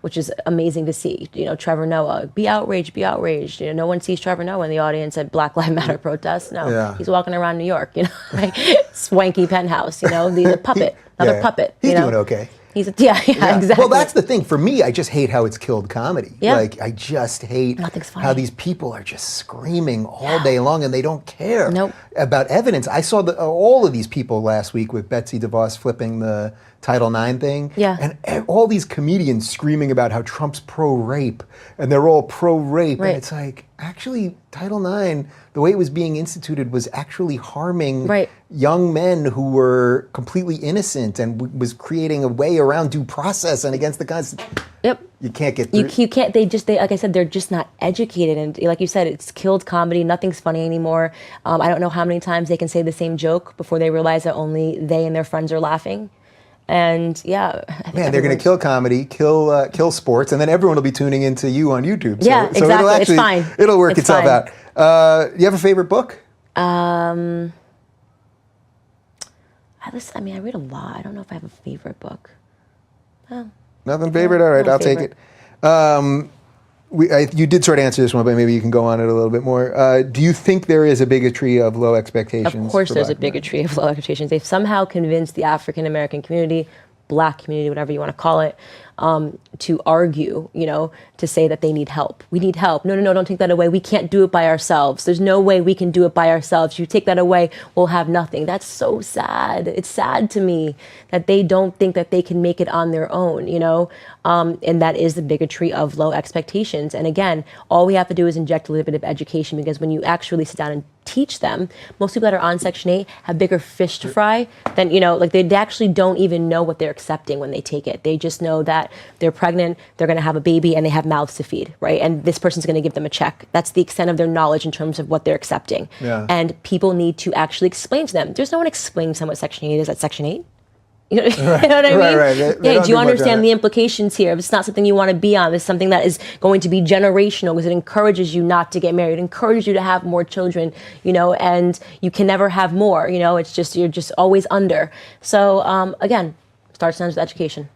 Which is amazing to see. You know, Trevor Noah, be outraged, be outraged. You know, no one sees Trevor Noah in the audience at Black Lives Matter protests. No, he's walking around New York, you know, like swanky penthouse, you know, the puppet, another puppet. He's you know? doing okay. Exactly. Well, that's the thing. For me, I just hate how it's killed comedy. Yeah. Like, I just hate Nothing's funny. how these people are just screaming all day long and they don't care Nope. about evidence. I saw all of these people last week with Betsy DeVos flipping the Title IX thing. Yeah. And all these comedians screaming about how Trump's pro-rape and they're all pro-rape. Right. And it's like, actually, Title IX, the way it was being instituted was actually harming young men who were completely innocent and was creating a way around due process and against the Constitution. Yep. You can't get through. You can't. They like I said, they're just not educated, and like you said, it's killed comedy. Nothing's funny anymore. I don't know how many times they can say the same joke before they realize that only they and their friends are laughing. And yeah, man, they're going to kill comedy, kill sports, and then everyone will be tuning into you on YouTube. So exactly. It'll actually, it's fine. It'll work itself out. You have a favorite book? I read a lot. I don't know if I have a favorite book. Nothing favorite? All right, I'll take it. You did sort of answer this one, but maybe you can go on it a little bit more. Do you think there is a bigotry of low expectations? Of course there's a bigotry of low expectations. They've somehow convinced the African American community, Black community, whatever you want to call it, to argue, to say that they need help. We need help. No, don't take that away. We can't do it by ourselves. There's no way we can do it by ourselves. You take that away, we'll have nothing. That's so sad. It's sad to me that they don't think that they can make it on their own, and that is the bigotry of low expectations. And again, all we have to do is inject a little bit of education, because when you actually sit down and teach them, most people that are on Section 8 have bigger fish to fry than, they actually don't even know what they're accepting when they take it. They just know that they're pregnant, they're going to have a baby, and they have mouths to feed, right? And this person's going to give them a check. That's the extent of their knowledge in terms of what they're accepting. Yeah. And people need to actually explain to them. There's no one explaining to them what Section 8 is at Section 8. You know, right. You know what I mean? Right. Do you understand the implications here? If it's not something you want to be on, it's something that is going to be generational, because it encourages you not to get married. It encourages you to have more children, and you can never have more. It's just, you're just always under. So again, starts and ends with education.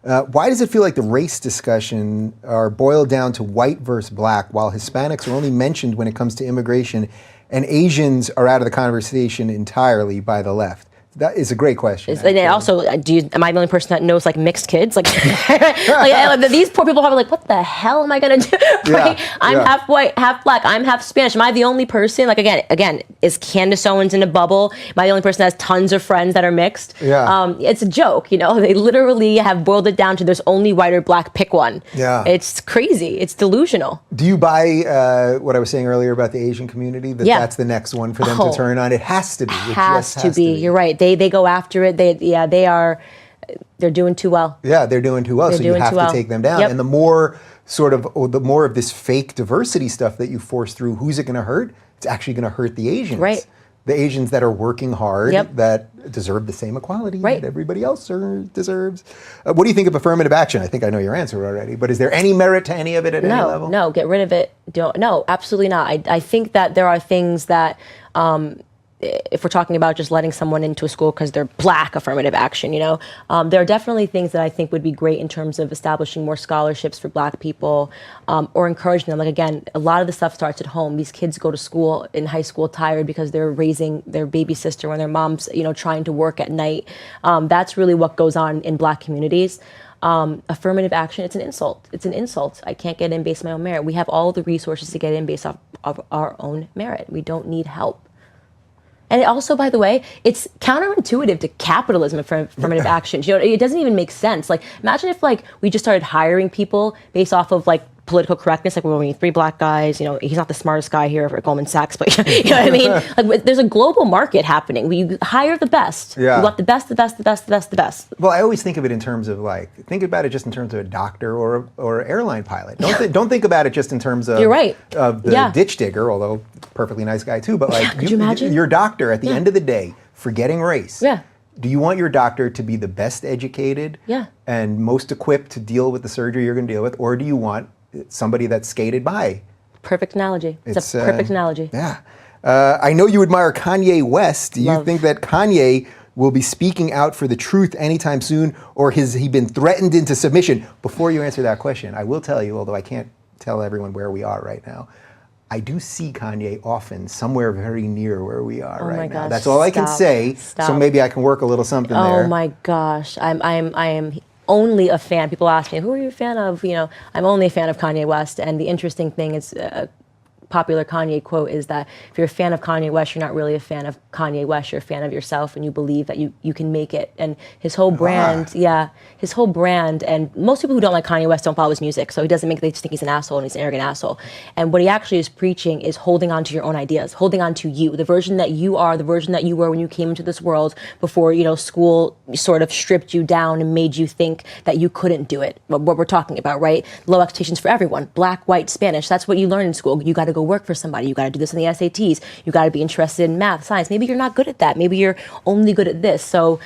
Why does it feel like the race discussion are boiled down to white versus black, while Hispanics are only mentioned when it comes to immigration, and Asians are out of the conversation entirely by the left? That is a great question. And also, am I the only person that knows mixed kids? These poor people are what the hell am I gonna do? Right? Yeah, I'm half white, half black. I'm half Spanish. Am I the only person? Again, is Candace Owens in a bubble? Am I the only person that has tons of friends that are mixed? Yeah. It's a joke. They literally have boiled it down to there's only white or black. Pick one. Yeah. It's crazy. It's delusional. Do you buy what I was saying earlier about the Asian community? That's the next one for them to turn on. It has to be. It has to be. You're right. They go after it. They're doing too well. Yeah, they're doing too well. So you have to take them down. Yep. And the more of this fake diversity stuff that you force through, who's it going to hurt? It's actually going to hurt the Asians. Right. The Asians that are working hard, Yep. that deserve the same equality Right. that everybody else deserves. What do you think of affirmative action? I think I know your answer already, but is there any merit to any of it at any level? No, get rid of it. No, absolutely not. I think that there are things that, if we're talking about just letting someone into a school because they're black, affirmative action, there are definitely things that I think would be great in terms of establishing more scholarships for black people, or encouraging them. Again, a lot of the stuff starts at home. These kids go to school in high school tired because they're raising their baby sister when their mom's, trying to work at night. That's really what goes on in black communities. Affirmative action, it's an insult. It's an insult. I can't get in based on my own merit. We have all the resources to get in based off of our own merit. We don't need help. And it also, by the way, it's counterintuitive to capitalism and affirmative action. It doesn't even make sense. Imagine if we just started hiring people based off of political correctness. We need 3 black guys. He's not the smartest guy here for Goldman Sachs, but you know what I mean? There's a global market happening. We hire the best. Yeah. We want the best, the best, the best, the best, the best. Well, I always think of it in terms of think about it just in terms of a doctor or airline pilot. Don't think about it just in terms of You're right. Of the ditch digger, although perfectly nice guy too. But could you imagine? Your doctor at the end of the day, forgetting race. Yeah. Do you want your doctor to be the best educated and most equipped to deal with the surgery you're going to deal with, or do you want somebody that's skated by? Perfect analogy. It's a perfect analogy. Yeah. I know you admire Kanye West. Do you think that Kanye will be speaking out for the truth anytime soon, or has he been threatened into submission? Before you answer that question, I will tell you, although I can't tell everyone where we are right now, I do see Kanye often somewhere very near where we are my right now. gosh, That's all I can stop, say. stop. So maybe I can work a little something there. Oh my gosh, I am only a fan. People ask me, who are you a fan of? You know, I'm only a fan of Kanye West. And the interesting thing is, popular Kanye quote is that if you're a fan of Kanye West, you're not really a fan of Kanye West, you're a fan of yourself, and you believe that you can make it. And his whole brand, his whole brand, and most people who don't like Kanye West don't follow his music, so he doesn't make, they just think he's an asshole and he's an arrogant asshole. And what he actually is preaching is holding on to your own ideas, holding on to you, the version that you are, the version that you were when you came into this world before, you know, school sort of stripped you down and made you think that you couldn't do it. What we're talking about, right? Low expectations for everyone, black, white, Spanish, that's what you learn in school. You got to go work for somebody. You got to do this in the SATs. You got to be interested in math, science. Maybe you're not good at that. Maybe you're only good at this. So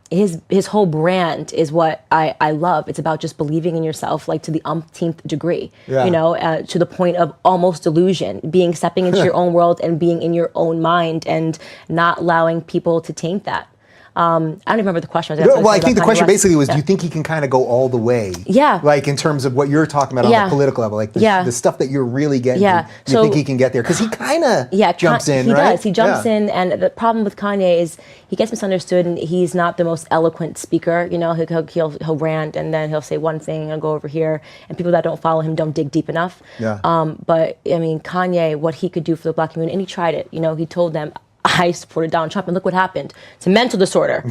his whole brand is what I love. It's about just believing in yourself, like to the umpteenth degree, you know, to the point of almost delusion, stepping into your own world and being in your own mind and not allowing people to taint that. I don't even remember the question. Well, I think the question basically was, do you think he can kind of go all the way? Yeah. Like in terms of what you're talking about on the political level, like the stuff that you're really getting, do you think he can get there? Because he kind of jumps in, he right? He does. He jumps in, and the problem with Kanye is he gets misunderstood, and he's not the most eloquent speaker. You know, he'll rant, and then he'll say one thing and go over here, and people that don't follow him don't dig deep enough. Yeah. But I mean, Kanye, what he could do for the black community, and he tried it. You know, he told them, I supported Donald Trump, and look what happened. It's a mental disorder.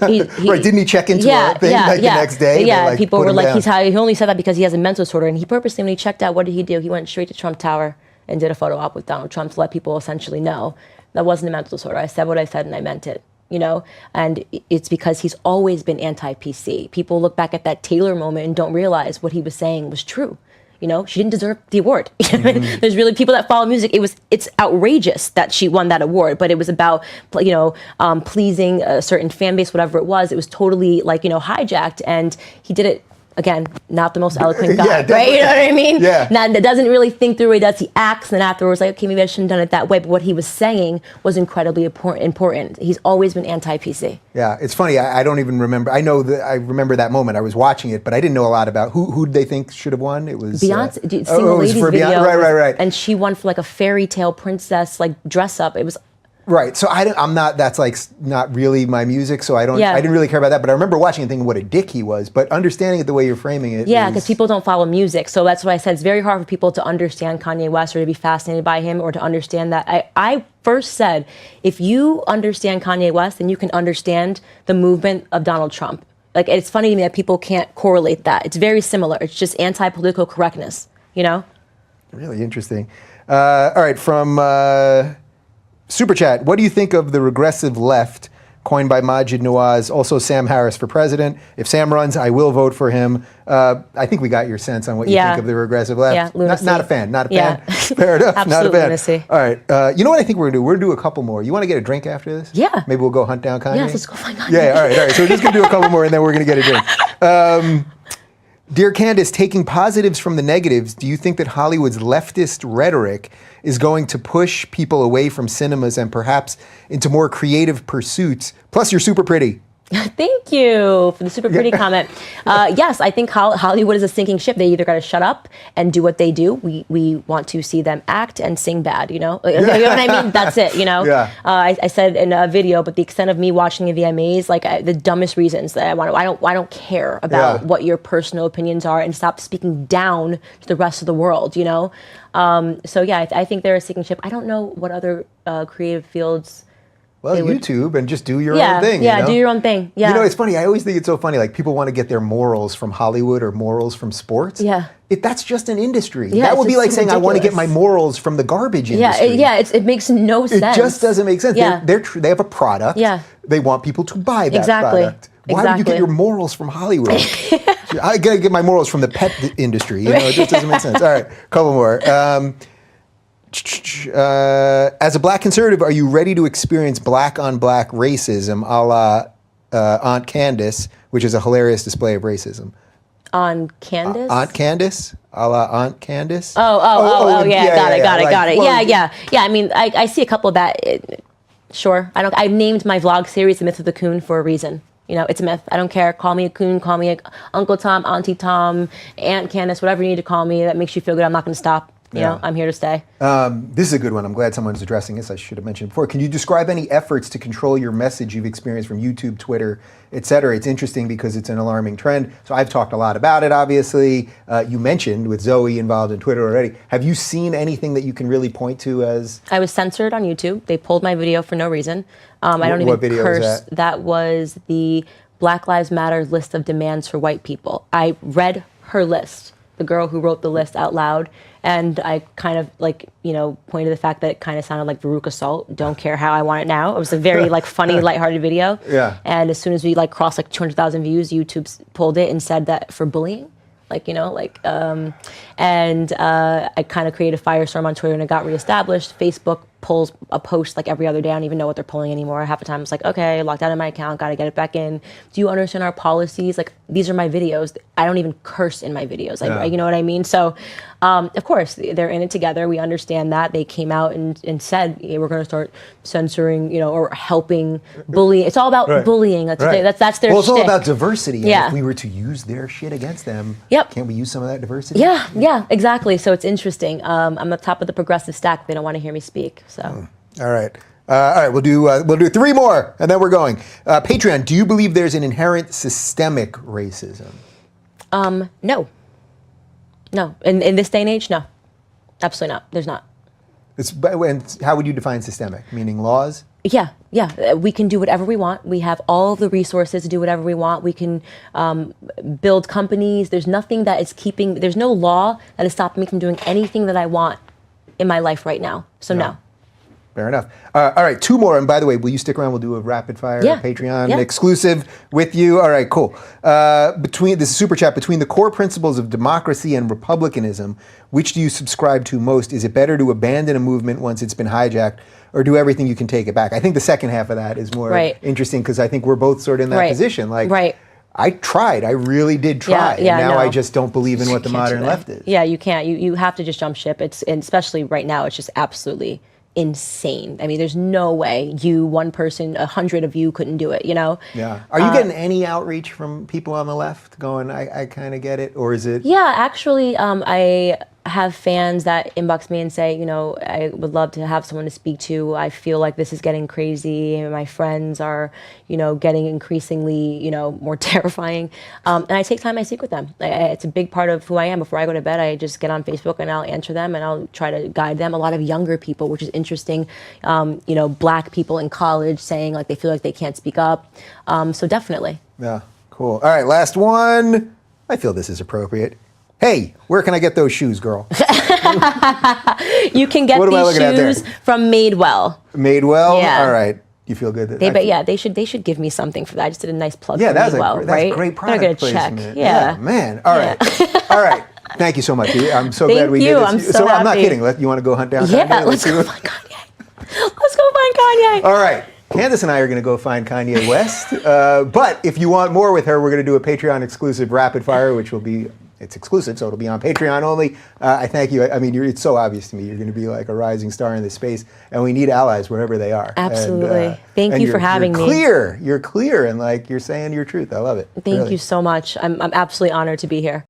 Right, didn't he check into a thing the next day? Yeah, like, people were like, he only said that because he has a mental disorder, and he purposely, when he checked out, what did he do? He went straight to Trump Tower and did a photo op with Donald Trump to let people essentially know that wasn't a mental disorder. I said what I said, and I meant it. You know, and it's because he's always been anti-PC. People look back at that Taylor moment and don't realize what he was saying was true. You know, she didn't deserve the award. There's really people that follow music. It's outrageous that she won that award, but it was about, you know, pleasing a certain fan base, whatever it was. It was totally like, you know, hijacked, and he did it. Again, not the most eloquent guy, right? You know what I mean? Yeah. That doesn't really think through what he does. He acts, and then afterwards, like, okay, maybe I shouldn't have done it that way. But what he was saying was incredibly important. He's always been anti-PC. Yeah, it's funny. I don't even remember. I remember that moment. I was watching it, but I didn't know a lot about who they think should have won. It was Beyonce. Single Ladies video. Right. And she won for like a fairy tale princess, like dress up. It was. Right, so I'm not. That's like not really my music, so I don't. I didn't really care about that. But I remember watching and thinking what a dick he was. But understanding it the way you're framing it. Yeah, because people don't follow music, so that's what I said. It's very hard for people to understand Kanye West or to be fascinated by him or to understand that. I first said, if you understand Kanye West, then you can understand the movement of Donald Trump. Like, it's funny to me that people can't correlate that. It's very similar. It's just anti-political correctness. You know. Really interesting. All right, from. Super Chat, what do you think of the regressive left coined by Majid Nawaz, also Sam Harris for president? If Sam runs, I will vote for him. I think we got your sense on what you think of the regressive left. Yeah, lunacy. Not a fan. Fair enough. Absolute not a fan. Lunacy. All right. You know what I think we're going to do? We're going to do a couple more. You want to get a drink after this? Yeah. Maybe we'll go hunt down Kanye? Yes, let's go find Kanye. Yeah, all right. So we're just going to do a couple more, and then we're going to get a drink. Dear Candace, taking positives from the negatives, do you think that Hollywood's leftist rhetoric is going to push people away from cinemas and perhaps into more creative pursuits? Plus, you're super pretty. Thank you for the super pretty comment. Yes, I think Hollywood is a sinking ship. They either got to shut up and do what they do. We want to see them act and sing bad, you know? You know what I mean? That's it, you know? Yeah. I said in a video, but the extent of me watching the VMAs, like the dumbest reasons that I don't care about what your personal opinions are, and stop speaking down to the rest of the world, you know? So yeah, I think they're a sinking ship. I don't know what other creative fields. Well, YouTube and just do your own thing. Yeah, you know? do your own thing. Yeah. You know, it's funny. I always think it's so funny. Like, people want to get their morals from Hollywood or morals from sports. Yeah. That's just an industry. Yeah, that would be like saying, ridiculous. I want to get my morals from the garbage industry. It makes no sense. It just doesn't make sense. Yeah. They have a product. Yeah. They want people to buy that Exactly. product. Why would you get your morals from Hollywood? I got to get my morals from the pet industry. You know, it just doesn't make sense. All right, couple more. As a black conservative, are you ready to experience black-on-black racism a la Aunt Candace, which is a hilarious display of racism? On Candace? Aunt Candace? A la Aunt Candace? Got it. Well, Yeah. I mean, I see a couple of that. Sure. I named my vlog series The Myth of the Coon for a reason. You know, it's a myth. I don't care. Call me a coon, call me Uncle Tom, Auntie Tom, Aunt Candace, whatever you need to call me that makes you feel good. I'm not going to stop. You know, I'm here to stay. This is a good one. I'm glad someone's addressing this. I should have mentioned before. Can you describe any efforts to control your message you've experienced from YouTube, Twitter, et cetera? It's interesting because it's an alarming trend. So I've talked a lot about it, obviously. You mentioned with Zoe involved in Twitter already. Have you seen anything that you can really point to as... I was censored on YouTube. They pulled my video for no reason. I don't even what video curse. was that? That was the Black Lives Matter list of demands for white people. I read her list, the girl who wrote the list out loud, and I kind of like, you know, pointed to the fact that it kind of sounded like Veruca Salt. Don't care how I want it now. It was a very like funny, lighthearted video. Yeah. And as soon as we like crossed like 200,000 views, YouTube pulled it and said that for bullying. Like, you know, like, I kind of created a firestorm on Twitter and it got reestablished. Facebook pulls a post like every other day. I don't even know what they're pulling anymore. Half the time it's like, okay, locked out of my account, got to get it back in. Do you understand our policies? Like, these are my videos. I don't even curse in my videos. Like, you know what I mean? So, of course, they're in it together. We understand that. They came out and said, hey, we're going to start censoring, you know, or helping bully. It's all about bullying. That's their Well, it's all shtick. about diversity. And Yeah. if we were to use their shit against them, Yep. can't we use some of that diversity? Yeah, exactly. So it's interesting. I'm at the top of the progressive stack. They don't want to hear me speak. So. All right. We'll do 3 more, and then we're going. Patreon. Do you believe there's an inherent systemic racism? No. In this day and age, no. Absolutely not. There's not. And how would you define systemic? Meaning laws? Yeah. We can do whatever we want. We have all of the resources to do whatever we want. We can build companies. There's nothing that is there's no law that is stopping me from doing anything that I want in my life right now. So no. Fair enough. All right, 2 more. And by the way, will you stick around? We'll do a rapid fire Patreon exclusive with you. All right, cool. This is super chat. Between the core principles of democracy and republicanism, which do you subscribe to most? Is it better to abandon a movement once it's been hijacked, or do everything you can take it back? I think the second half of that is more interesting because I think we're both sort of in that position. Like, I tried. I really did try. And now I just don't believe in what the modern left is. Yeah, you can't. You have to just jump ship. And especially right now, it's just absolutely insane. I mean, there's no way one person, 100 of you couldn't do it, you know? Yeah. Are you getting any outreach from people on the left going, I kind of get it? Or is it? Yeah, actually, I have fans that inbox me and say, you know, I would love to have someone to speak to. I feel like this is getting crazy. My friends are, you know, getting increasingly, you know, more terrifying. And I take time, I speak with them. It's a big part of who I am. Before I go to bed, I just get on Facebook and I'll answer them and I'll try to guide them. A lot of younger people, which is interesting, you know, Black people in college saying like they feel like they can't speak up. So definitely. Yeah, cool. All right, last one. I feel this is appropriate. Hey, where can I get those shoes, girl? You can get these shoes from Madewell. Madewell? Yeah. All right. You feel good? They should give me something for that. I just did a nice plug for Madewell, that's a great product They're gonna placement. check. Yeah, man. All right. All right. Thank you so much. I'm so glad we did this. I'm so happy. I'm not kidding. You want to go hunt down Kanye? Yeah, let's go find Kanye. Let's go find Kanye. All right. Candace and I are going to go find Kanye West. But if you want more with her, we're going to do a Patreon exclusive rapid fire, which will be, it's exclusive, so it'll be on Patreon only. I thank you. I mean, it's so obvious to me. You're going to be like a rising star in this space, and we need allies wherever they are. Absolutely. And, thank you for having me. You're clear, and like you're saying your truth. I love it. Thank you so much. I'm absolutely honored to be here.